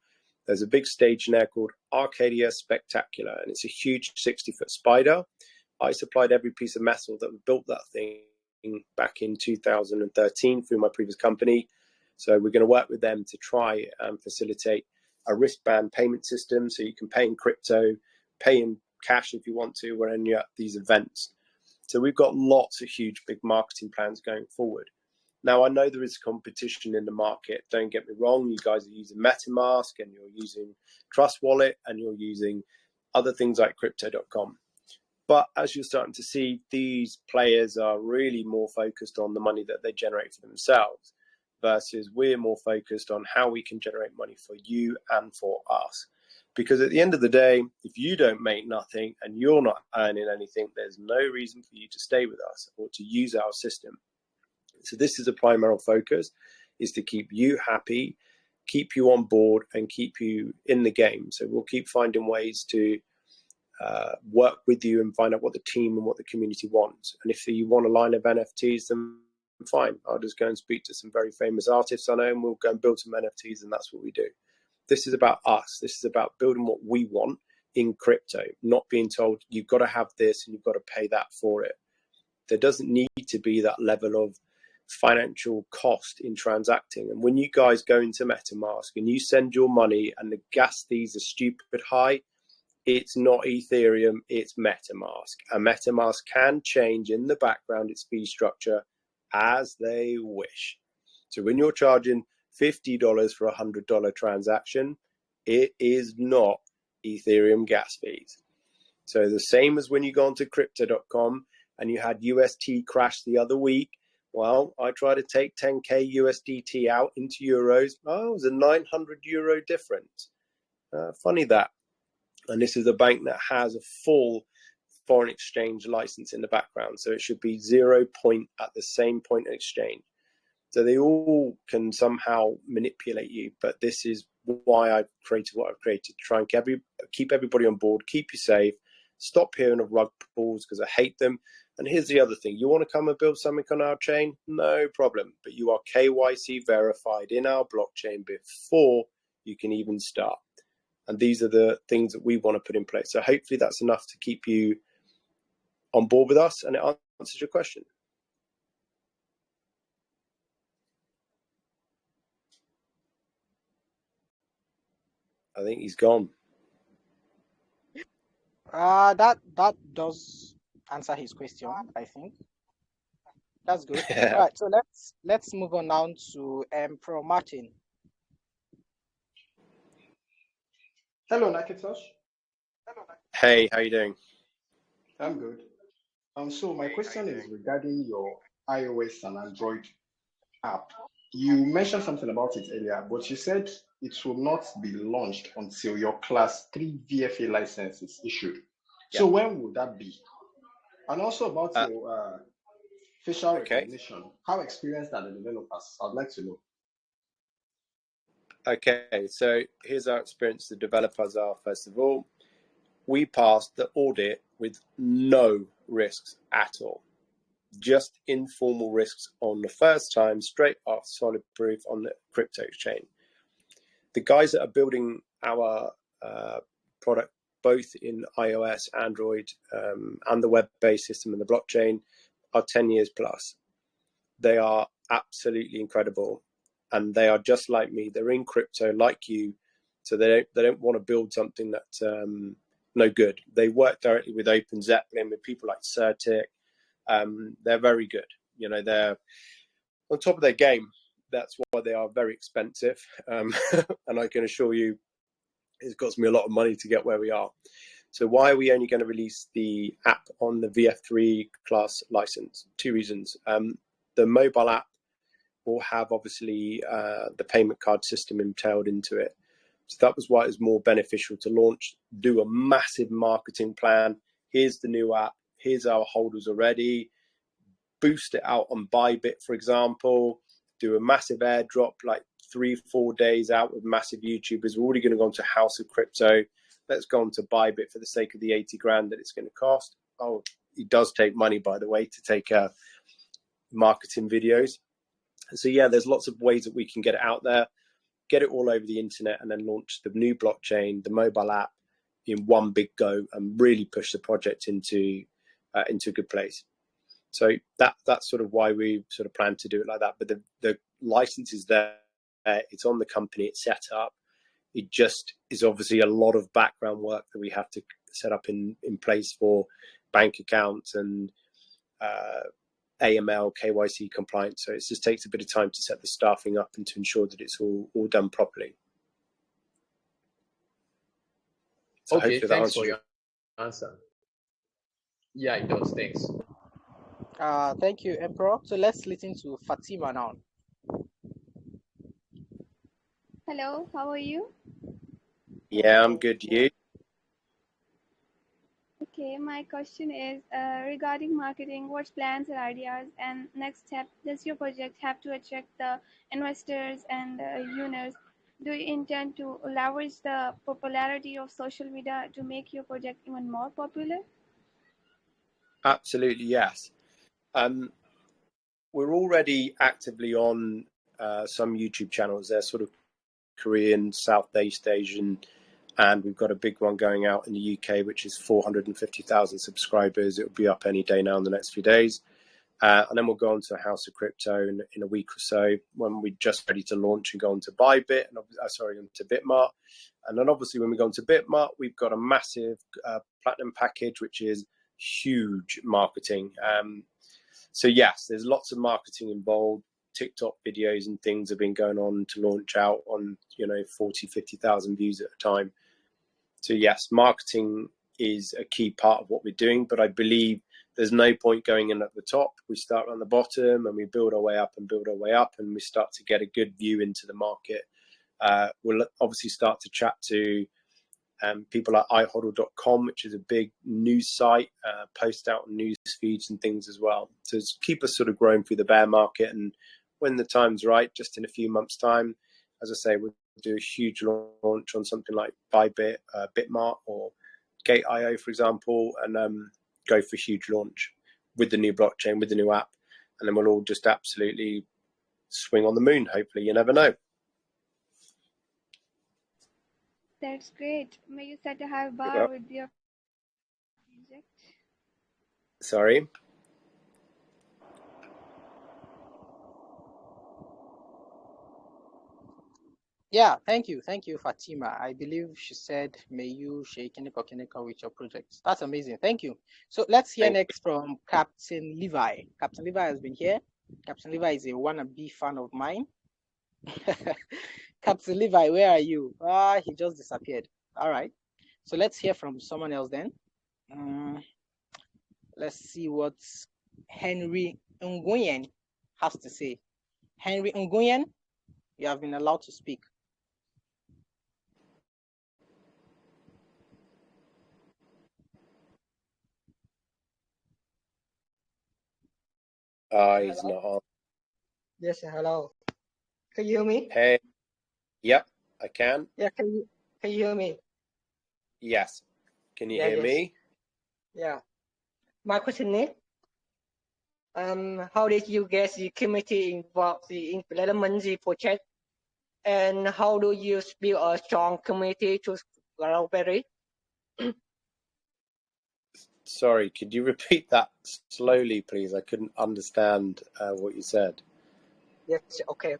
There's a big stage in there called Arcadia Spectacular, and it's a huge 60-foot spider. I supplied every piece of metal that built that thing back in 2013 through my previous company. So we're going to work with them to try and facilitate a wristband payment system so you can pay in crypto, pay in cash if you want to, when you're at these events. So we've got lots of huge, big marketing plans going forward. Now, I know there is competition in the market. Don't get me wrong. You guys are using MetaMask and you're using Trust Wallet and you're using other things like crypto.com. But as you're starting to see, these players are really more focused on the money that they generate for themselves, versus we're more focused on how we can generate money for you and for us. Because at the end of the day, if you don't make nothing and you're not earning anything, there's no reason for you to stay with us or to use our system. So this is a primary focus, is to keep you happy, keep you on board, and keep you in the game. So we'll keep finding ways to work with you and find out what the team and what the community wants. And if you want a line of NFTs, then fine, I'll just go and speak to some very famous artists I know, and we'll go and build some NFTs, and that's what we do. This is about us. This is about building what we want in crypto, not being told you've got to have this and you've got to pay that for it. There doesn't need to be that level of financial cost in transacting. And when you guys go into MetaMask and you send your money and the gas fees are stupid high, it's not Ethereum, it's MetaMask. And MetaMask can change in the background its fee structure as they wish. So when you're charging $50 for a $100 transaction, it is not Ethereum gas fees. So the same as when you go onto crypto.com and you had UST crash the other week. Well, I tried to take 10k USDT out into euros. Oh, it was a 900 euro difference. Funny that. And this is a bank that has a full foreign exchange license in the background. So it should be 0 point at the same point of exchange. So they all can somehow manipulate you. But this is why I've created what I've created, to try and keep everybody on board, keep you safe, stop hearing of rug pulls because I hate them. And here's the other thing. You want to come and build something on our chain? No problem. But you are KYC verified in our blockchain before you can even start. And these are the things that we want to put in place. So hopefully that's enough to keep you on board with us and it answers your question. I think he's gone. That does answer his question, I think. That's good. All right, so let's move on now to Pro Martin. Hello, Nakitosh. Hey, how you doing? I'm good. So my question is regarding your iOS and Android app. You mentioned something about it earlier, but you said it will not be launched until your Class 3 VFA license is issued. Yeah. So when will that be? And also about your facial recognition. How experienced are the developers? I'd like to know. Okay, so here's our experience. The developers are, first of all, we passed the audit with no risks at all. Just informal risks on the first time, straight off solid proof on the crypto exchange. The guys that are building our product, both in iOS, Android, and the web-based system and the blockchain, are 10 years plus. They are absolutely incredible. And they are just like me. They're in crypto like you. So they don't want to build something that's no good. They work directly with Open Zeppelin, with people like Certic. They're very good. You know, they're on top of their game. That's why they are very expensive. And I can assure you, it's cost me a lot of money to get where we are. So why are we only going to release the app on the VF3 class license? Two reasons. The mobile app will have obviously the payment card system entailed into it. So that was why it was more beneficial to launch, do a massive marketing plan. Here's the new app. Here's our holders already. Boost it out on Bybit, for example. Do a massive airdrop, like 3-4 days out with massive YouTubers. We're already going to go on to House of Crypto. Let's go on to Bybit for the sake of the 80 grand that it's going to cost. Oh, it does take money, by the way, to take marketing videos. So yeah, there's lots of ways that we can get it out there, get it all over the internet, and then launch the new blockchain, the mobile app, in one big go, and really push the project into a good place. So that's sort of why we sort of plan to do it like that. But the license is there, it's on the company, it's set up. It just is obviously a lot of background work that we have to set up in place for bank accounts and AML, KYC compliance. So it just takes a bit of time to set the staffing up and to ensure that it's all done properly. So okay, hopefully that thanks answers for your. your answer. Yeah, it does. Thanks. Thank you, Emperor. So let's listen to Fatima now. Hello, how are you? Yeah, I'm good. You? Okay, my question is regarding marketing. What plans and ideas and next step does your project have to attract the investors and users? Do you intend to leverage the popularity of social media to make your project even more popular? Absolutely, yes. We're already actively on some YouTube channels. They're sort of Korean, Southeast Asian, and we've got a big one going out in the UK, which is 450,000 subscribers. It'll be up any day now in the next few days. And then we'll go on to House of Crypto in a week or so when we're just ready to launch and go on to Bybit, and onto Bitmart. And then obviously when we go on to Bitmart, we've got a massive platinum package, which is huge marketing. So yes, there's lots of marketing involved. TikTok videos and things have been going on to launch out on, 40, 50,000 views at a time. So yes, marketing is a key part of what we're doing, but I believe there's no point going in at the top. We start on the bottom and we build our way up and build our way up, and we start to get a good view into the market. We'll obviously start to chat to people like ihodle.com, which is a big news site, post out on news feeds and things as well. So keep us sort of growing through the bear market, and when the time's right, just in a few months' time, as I say, we'll do a huge launch on something like Bybit, Bitmart, or Gate.io, for example, and go for a huge launch with the new blockchain, with the new app, and then we'll all just absolutely swing on the moon, hopefully. You never know. That's great. May you set a high bar with your project. Sorry? Yeah, thank you, Fatima. I believe she said, "May you shake Kineko with your projects." That's amazing. Thank you. So let's hear next from Captain Levi. Captain Levi has been here. Captain Levi is a wannabe fan of mine. Captain Levi, where are you? He just disappeared. All right. So let's hear from someone else then. Let's see what Henry Nguyen has to say. Henry Nguyen, you have been allowed to speak. He's not on. Yes, hello. Can you hear me? Hey. Yep, I can. Yeah, can you hear me? Yes. Can you hear me? Yeah. My question is, how did you get the committee involved in implement the project, and how do you build a strong committee to collaborate? Sorry, could you repeat that slowly, please? I couldn't understand what you said. Yes, okay.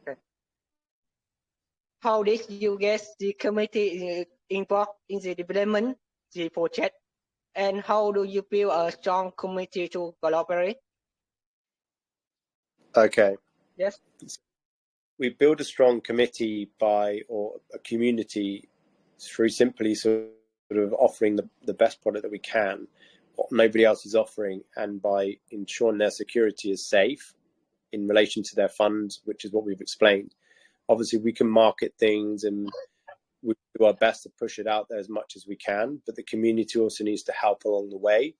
How did you get the committee involved in the development of the project, and how do you build a strong committee to collaborate? Okay. Yes. We build a strong committee or a community through simply sort of offering the best product that we can, what nobody else is offering, and by ensuring their security is safe in relation to their funds, which is what we've explained. Obviously, we can market things and we do our best to push it out there as much as we can, but the community also needs to help along the way.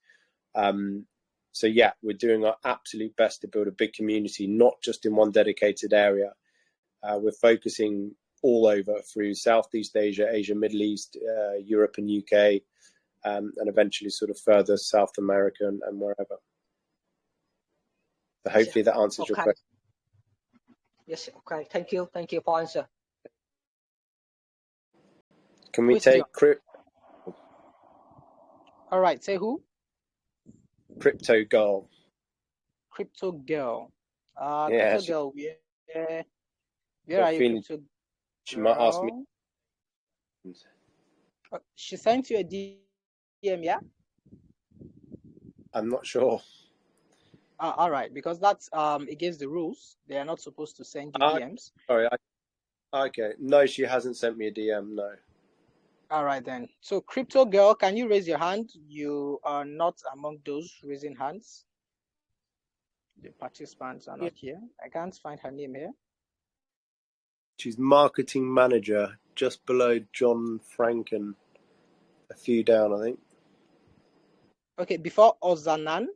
So yeah, we're doing our absolute best to build a big community, not just in one dedicated area. We're focusing all over through Southeast Asia, Asia, Middle East, Europe and UK, and eventually sort of further South America and wherever. So hopefully that answers your question. Yes, okay. Thank you for answer. Can we take crypto? All right, say who? Crypto Girl. Crypto Girl. Yeah, Crypto Girl, where are you, Crypto She might ask me. She sent you a DM, yeah? I'm not sure. All right, because that's against the rules. They are not supposed to send you DMs. Sorry. Okay. No, she hasn't sent me a DM, no. All right then. So, Crypto Girl, can you raise your hand? You are not among those raising hands. The participants are not here. I can't find her name here. She's marketing manager, just below John Franken, a few down, I think. Okay, before Ozan.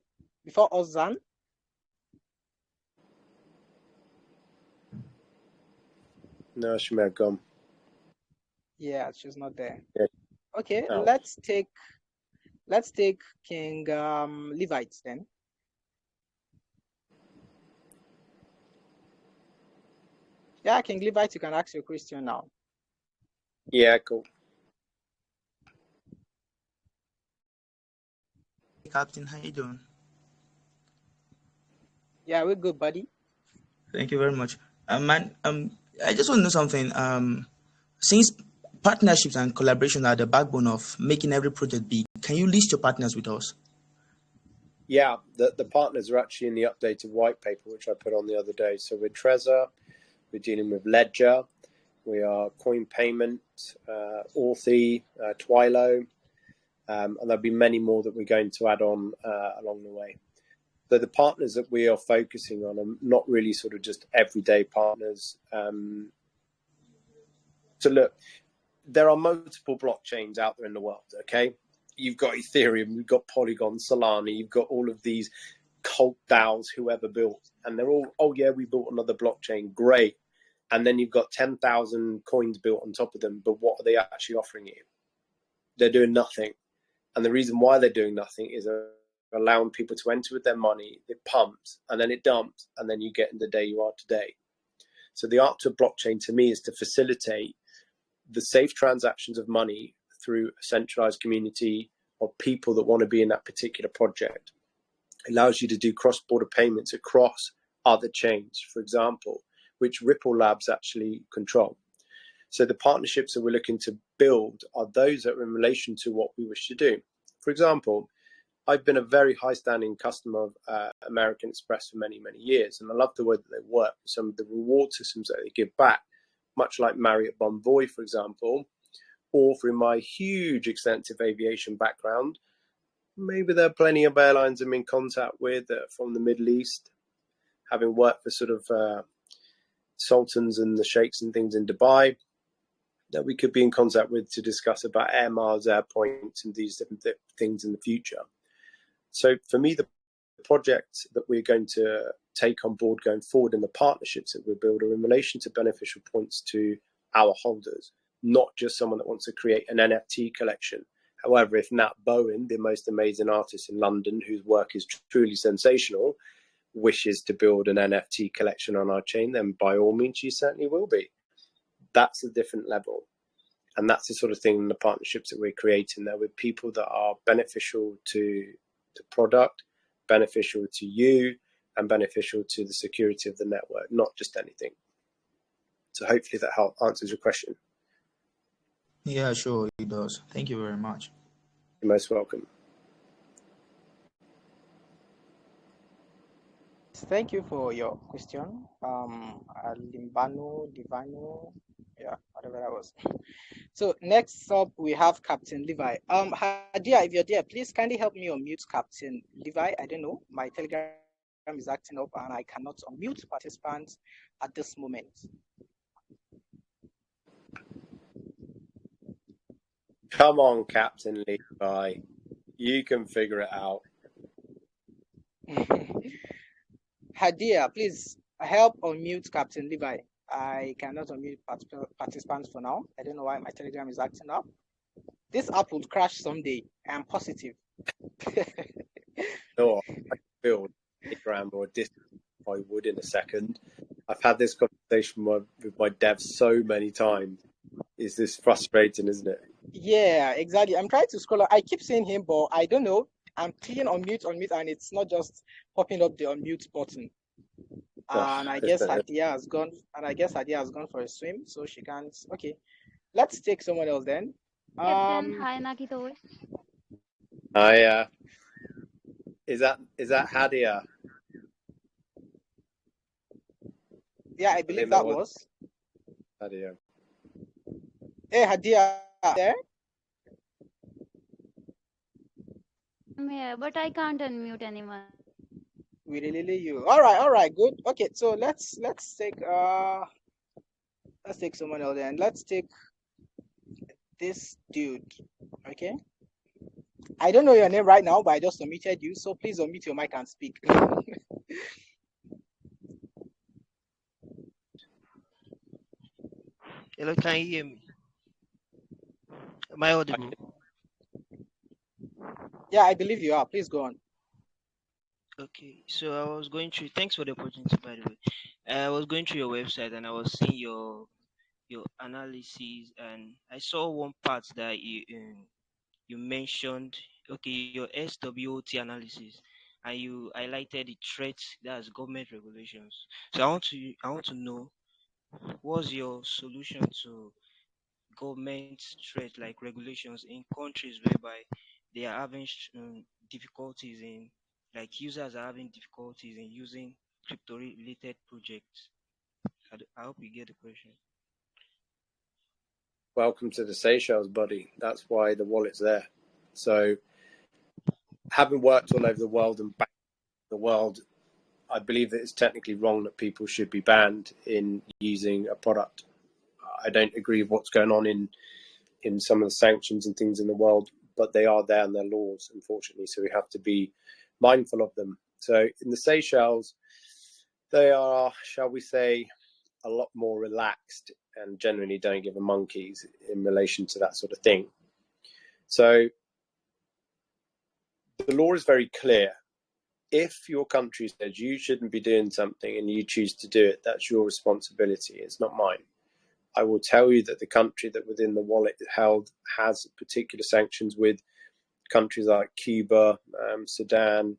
No, she may have gone. Yeah, she's not there. Yeah. Okay, Oh. let's take King Levites then. Yeah, King Levites, you can ask your question now. Yeah, cool. Captain, how you doing? Yeah, we're good, buddy. Thank you very much. Man, I just want to know something. Since partnerships and collaboration are the backbone of making every project big, can you list your partners with us? Yeah, the partners are actually in the updated white paper, which I put on the other day. So we're Trezor, we're dealing with Ledger, we are Coin Payment, Authy, Twilo, and there'll be many more that we're going to add on along the way. So the partners that we are focusing on are not really sort of just everyday partners. So look, there are multiple blockchains out there in the world, okay? You've got Ethereum, you've got Polygon, Solana, you've got all of these cult DAOs, whoever built, and they're all, oh yeah, we built another blockchain, great. And then you've got 10,000 coins built on top of them, but what are they actually offering you? They're doing nothing. And the reason why they're doing nothing is allowing people to enter with their money, it pumps, and then it dumps, and then you get in the day you are today. So the art of blockchain to me is to facilitate the safe transactions of money through a centralized community of people that want to be in that particular project. It allows you to do cross-border payments across other chains, for example, which Ripple Labs actually control. So the partnerships that we're looking to build are those that are in relation to what we wish to do. For example, I've been a very high-standing customer of American Express for many, many years, and I love the way that they work, some of the reward systems that they give back, much like Marriott Bonvoy, for example, or through my huge extensive aviation background, maybe there are plenty of airlines I'm in contact with from the Middle East, having worked for sort of sultans and the sheikhs and things in Dubai, that we could be in contact with to discuss about air miles, air points, and these different things in the future. So for me, the project that we're going to take on board going forward and the partnerships that we build are in relation to beneficial points to our holders, not just someone that wants to create an NFT collection. However, if Nat Bowen, the most amazing artist in London, whose work is truly sensational, wishes to build an NFT collection on our chain, then by all means, she certainly will be. That's a different level. And that's the sort of thing in the partnerships that we're creating there with people that are beneficial to the product, beneficial to you, and beneficial to the security of the network, not just anything. So hopefully that answers your question. Yeah, sure, it does. Thank you very much. You're most welcome. Thank you for your question. Limbano, Divano, yeah, whatever that was. So next up we have Captain Levi. Hadia, if you're there, please kindly help me unmute Captain Levi. I don't know, my Telegram is acting up and I cannot unmute participants at this moment. Come on, Captain Levi. You can figure it out. Hadia, please help unmute Captain Levi. I cannot unmute participants for now. I don't know why my Telegram is acting up. This app will crash someday. I am positive. No, I build Telegram or Discord if I would in a second. I've had this conversation with my devs so many times. Is this frustrating, isn't it? Yeah, exactly. I'm trying to scroll. I keep seeing him, but I don't know. I'm clicking unmute, and it's not just popping up the unmute button. And I guess Hadia has gone. And I guess Hadia has gone for a swim, so she can't. Okay, let's take someone else then. Captain, hi Nakito. Hi. Is that Hadia? Yeah, I believe that was Hadia. Hey, Hadia, there? I'm here, but I can't unmute anyone. We really you. All right, good. Okay, so let's take someone else and let's take this dude. Okay. I don't know your name right now, but I just unmuted you, so please unmute your mic and speak. Hello, can you hear me? Am I audible? Yeah, I believe you are. Please go on. Okay, so I was going through. Thanks for the opportunity, by the way. I was going through your website and I was seeing your analysis, and I saw one part that you mentioned. Okay, your SWOT analysis, and you highlighted the threats, that's government regulations. So I want to know, what's your solution to government threat like regulations in countries whereby they are having difficulties in, like users are having difficulties in using crypto related projects? I hope you get the question. Welcome to the Seychelles, buddy. That's why the wallet's there. So, having worked all over the world and back the world, I believe that it's technically wrong that people should be banned in using a product. I don't agree with what's going on in some of the sanctions and things in the world, but they are there and they're laws, unfortunately, so we have to be mindful of them. So in the Seychelles, they are, shall we say, a lot more relaxed and generally don't give a monkeys in relation to that sort of thing. So the law is very clear. If your country says you shouldn't be doing something and you choose to do it, that's your responsibility. It's not mine. I will tell you that the country that within the wallet held has particular sanctions with countries like Cuba, Sudan.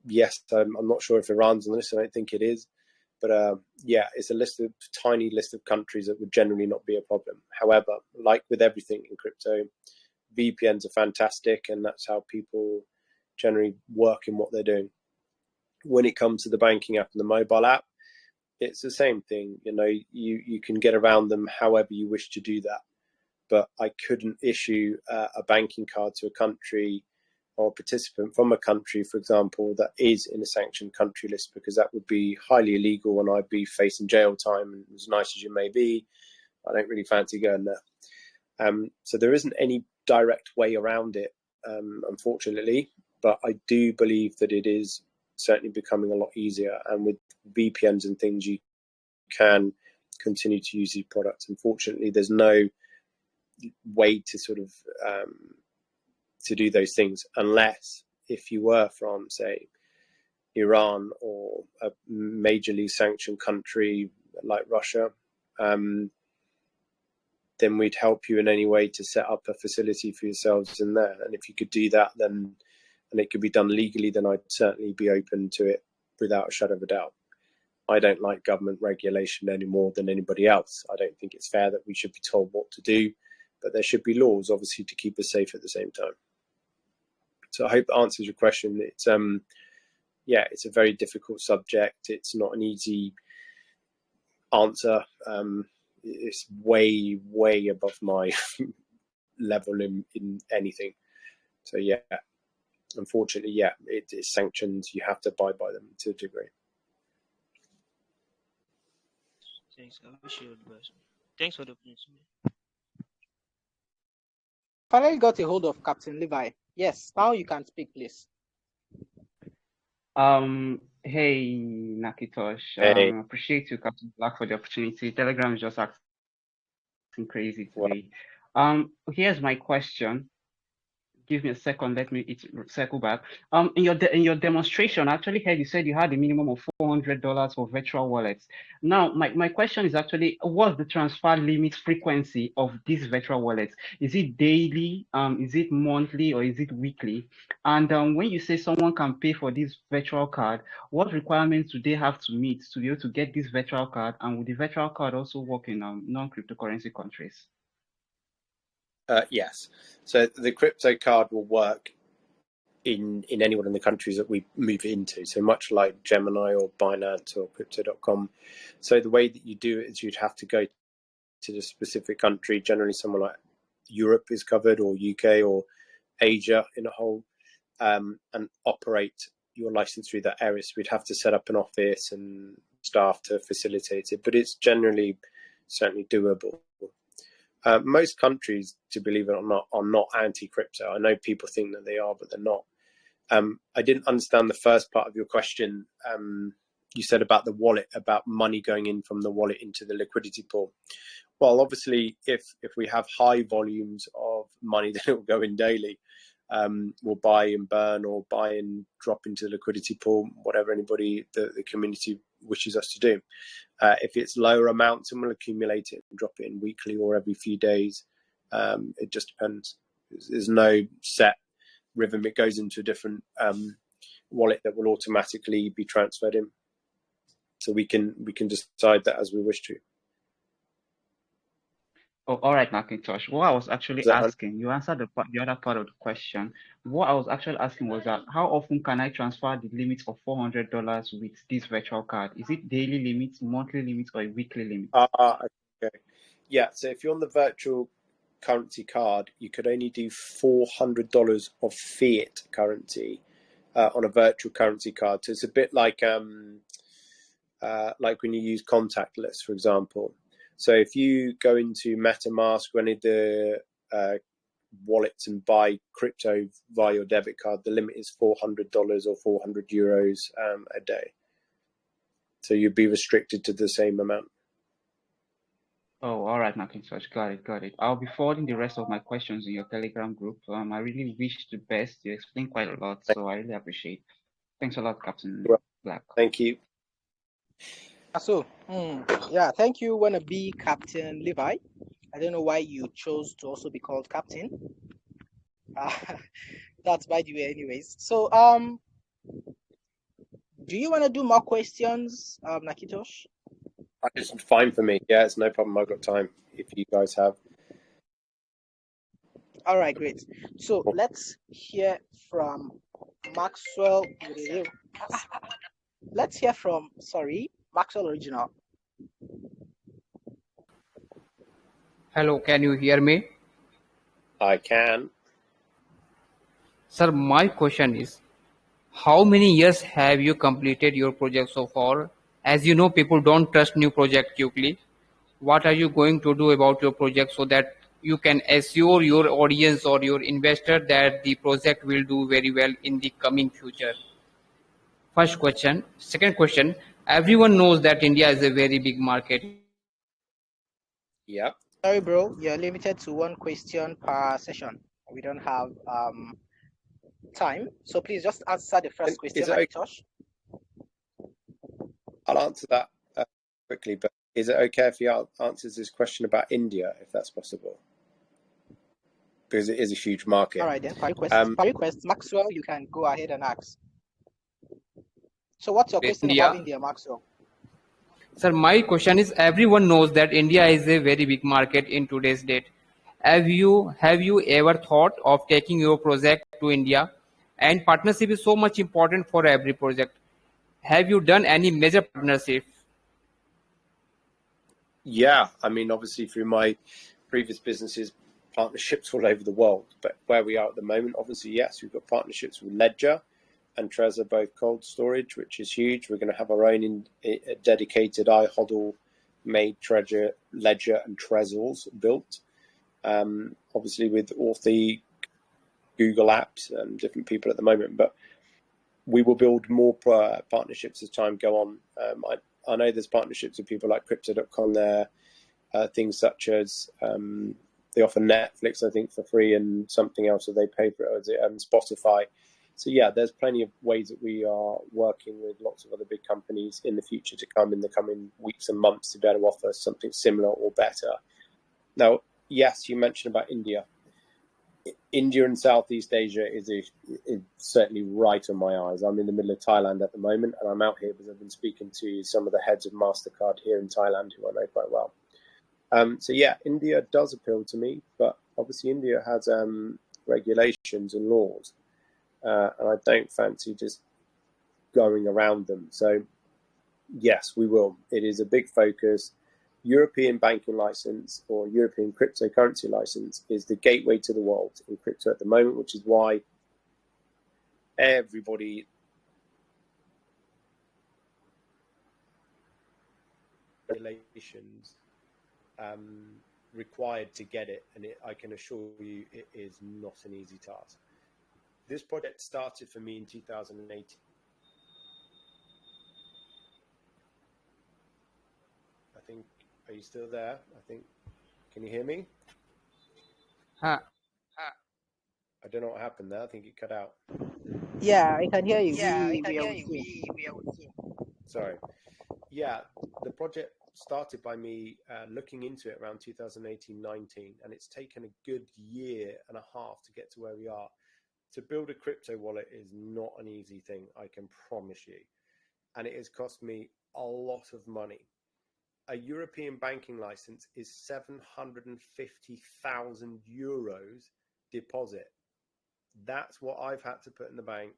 Yes, I'm not sure if Iran's on the list. I don't think it is. But yeah, it's a tiny list of countries that would generally not be a problem. However, like with everything in crypto, VPNs are fantastic, and that's how people generally work in what they're doing. When it comes to the banking app and the mobile app, it's the same thing. You know, you can get around them however you wish to do that. But I couldn't issue a banking card to a country or a participant from a country, for example, that is in a sanctioned country list, because that would be highly illegal and I'd be facing jail time. And as nice as you may be, I don't really fancy going there. So there isn't any direct way around it, unfortunately. But I do believe that it is certainly becoming a lot easier. And with VPNs and things, you can continue to use these products. Unfortunately, there's no way to sort of to do those things, unless if you were from, say, Iran or a majorly sanctioned country like Russia, then we'd help you in any way to set up a facility for yourselves in there. And if you could do that, then, and it could be done legally, then I'd certainly be open to it without a shadow of a doubt. I don't like government regulation any more than anybody else. I don't think it's fair that we should be told what to do, but there should be laws, obviously, to keep us safe at the same time. So I hope that answers your question. It's yeah, it's a very difficult subject. It's not an easy answer. It's way above my level in anything. So yeah, unfortunately, yeah, it is sanctions. You have to abide by them to a degree. Thanks. I wish you the best. Thanks for the opportunity. Finally got a hold of Captain Levi. Yes, now you can speak, please. Hey, Nakitosh. Hey. Appreciate you, Captain Black, for the opportunity. Telegram is just acting crazy today. Here's my question. Give me a second. Let me circle back. In your demonstration, I actually heard you said you had a minimum of $400 for virtual wallets. Now, my question is actually, what's the transfer limit frequency of these virtual wallets? Is it daily? Is it monthly, or is it weekly? And when you say someone can pay for this virtual card, what requirements do they have to meet to be able to get this virtual card? And will the virtual card also work in non-cryptocurrency countries? Yes. So the crypto card will work in anyone in the countries that we move into. So much like Gemini or Binance or Crypto.com. So the way that you do it is you'd have to go to the specific country. Generally, somewhere like Europe is covered, or UK, or Asia in a whole, and operate your license through that area. So we'd have to set up an office and staff to facilitate it, but it's generally certainly doable. Most countries, to believe it or not, are not anti-crypto. I know people think that they are, but they're not. I didn't understand the first part of your question. You said about the wallet, about money going in from the wallet into the liquidity pool. Well, obviously, if we have high volumes of money that will go in daily, we'll buy and burn or buy and drop into the liquidity pool, whatever anybody, the community wishes us to do. If it's lower amounts, and we'll accumulate it and drop it in weekly or every few days. It just depends. There's no set rhythm. It goes into a different wallet that will automatically be transferred in. So we can decide that as we wish to. Oh, all right, Macintosh. What I was actually asking, you answered the other part of the question. What I was actually asking was that how often can I transfer the limit of $400 with this virtual card? Is it daily limit, monthly limit, or a weekly limit? Okay. Yeah. So if you're on the virtual currency card, you could only do $400 of fiat currency on a virtual currency card. So it's a bit like when you use contactless, for example. So if you go into MetaMask or any of the wallets and buy crypto via your debit card, the limit is $400 or 400 euros a day. So you'd be restricted to the same amount. Oh, all right, Macintosh. Got it. I'll be forwarding the rest of my questions in your Telegram group. I really wish the best. You explained quite a lot, so I really appreciate. Thanks a lot, Captain Black. Thank you. So, yeah, thank you, wannabe Captain Levi. I don't know why you chose to also be called Captain. That's by the way, anyways. So, do you want to do more questions, Nakitosh? It's fine for me. Yeah, it's no problem. I've got time if you guys have. All right, great. So let's hear from Maxwell. Let's hear from, Maxwell Original. Hello, can you hear me? I can. Sir, my question is, how many years have you completed your project so far? As you know, people don't trust new project quickly. What are you going to do about your project so that you can assure your audience or your investor that the project will do very well in the coming future? First question. Second question, everyone knows that India is a very big market. Yeah. Sorry, bro, you're limited to one question per session. We don't have time, so please just answer the first question, Josh. I'll answer that quickly, but is it okay if he answers this question about India, if that's possible? Because it is a huge market. All right, then. Per request, Maxwell, you can go ahead and ask. So what's your question about India, Maxwell? Sir, my question is, everyone knows that India is a very big market in today's date. Have you ever thought of taking your project to India? And partnership is so much important for every project. Have you done any major partnership? Yeah, I mean, obviously through my previous businesses, partnerships all over the world. But where we are at the moment, obviously, yes, we've got partnerships with Ledger and Trezor, both cold storage, which is huge. We're going to have our own dedicated Ihodo made Ledger and Trezors built. Obviously with Authenticator, Google Apps and different people at the moment, but we will build more partnerships as time go on. I know there's partnerships with people like Crypto.com there, things such as they offer Netflix, I think, for free, and something else that they pay for it, Spotify. So yeah, there's plenty of ways that we are working with lots of other big companies in the future to come in the coming weeks and months to be able to offer something similar or better. Now, yes, you mentioned about India. India and Southeast Asia is certainly right on my eyes. I'm in the middle of Thailand at the moment, and I'm out here because I've been speaking to some of the heads of MasterCard here in Thailand, who I know quite well. So yeah, India does appeal to me, but obviously India has regulations and laws, and I don't fancy just going around them. So yes, we will. It is a big focus. European banking license or European cryptocurrency license is the gateway to the world in crypto at the moment, which is why everybody regulations required to get it, and I can assure you it is not an easy task. This project started for me in 2018. I think, are you still there? I think, can you hear me? I don't know what happened there. I think it cut out. Yeah, I can hear you. Sorry. Yeah, the project started by me looking into it around 2018-19, and it's taken a good year and a half to get to where we are. To build a crypto wallet is not an easy thing, I can promise you. And it has cost me a lot of money. A European banking license is 750,000 euros deposit. That's what I've had to put in the bank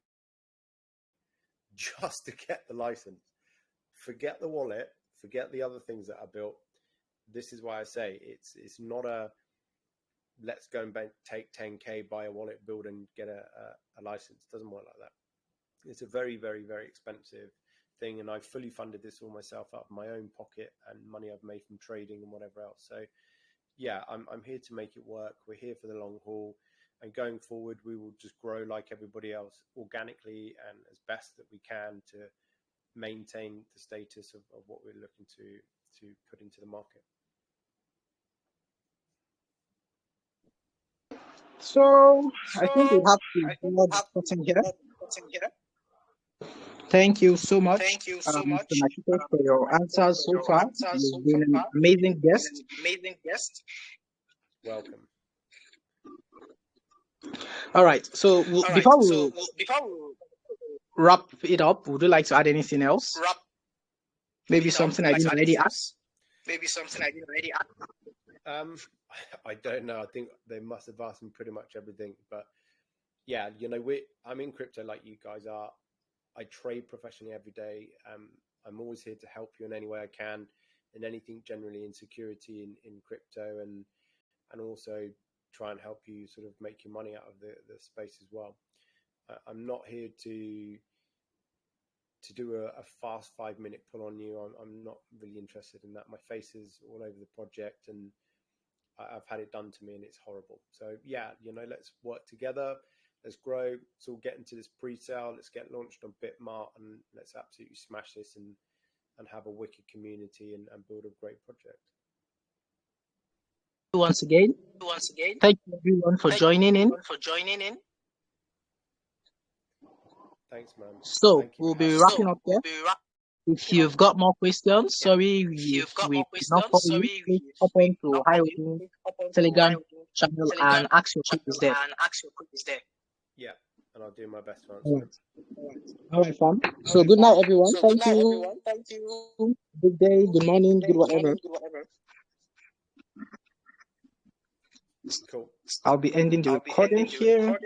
just to get the license. Forget the wallet, forget the other things that I built. This is why I say it's not a let's go and take 10K, buy a wallet, build and get a license. It doesn't work like that. It's a very, very, very expensive thing, and I fully funded this all myself out of my own pocket and money I've made from trading and whatever else. So yeah, I'm here to make it work. We're here for the long haul, and going forward we will just grow like everybody else, organically and as best that we can, to maintain the status of what we're looking to put into the market. So I think we have to draw the curtain here. Thank you so much, Mr. Machito, for your answers so far. You've been an amazing guest. Welcome. All right. So before we wrap it up, would you like to add anything else? Maybe something I didn't already ask? I don't know. I think they must have asked me pretty much everything. But yeah, you know, I'm in crypto like you guys are. I trade professionally every day. I'm always here to help you in any way I can, in anything generally in security in crypto, and also try and help you sort of make your money out of the space as well. I'm not here to do a fast 5-minute pull on you. I'm not really interested in that. My face is all over the project, and I've had it done to me, and it's horrible. So yeah, you know, let's work together. Let's grow. Let's all get into this pre-sale. Let's get launched on Bitmart, and let's absolutely smash this and have a wicked community and build a great project. Once again, thank you everyone for joining in. Thanks, man. So we'll be wrapping up there. If you've got more questions, sorry we not for you. Please hop on to ihodle Telegram channel and ask your questions there. Yeah, and I'll do my best to answer. All right, fam. So good night, everyone. Thank you. Good day, good morning, good whatever. Cool. I'll be ending the recording here.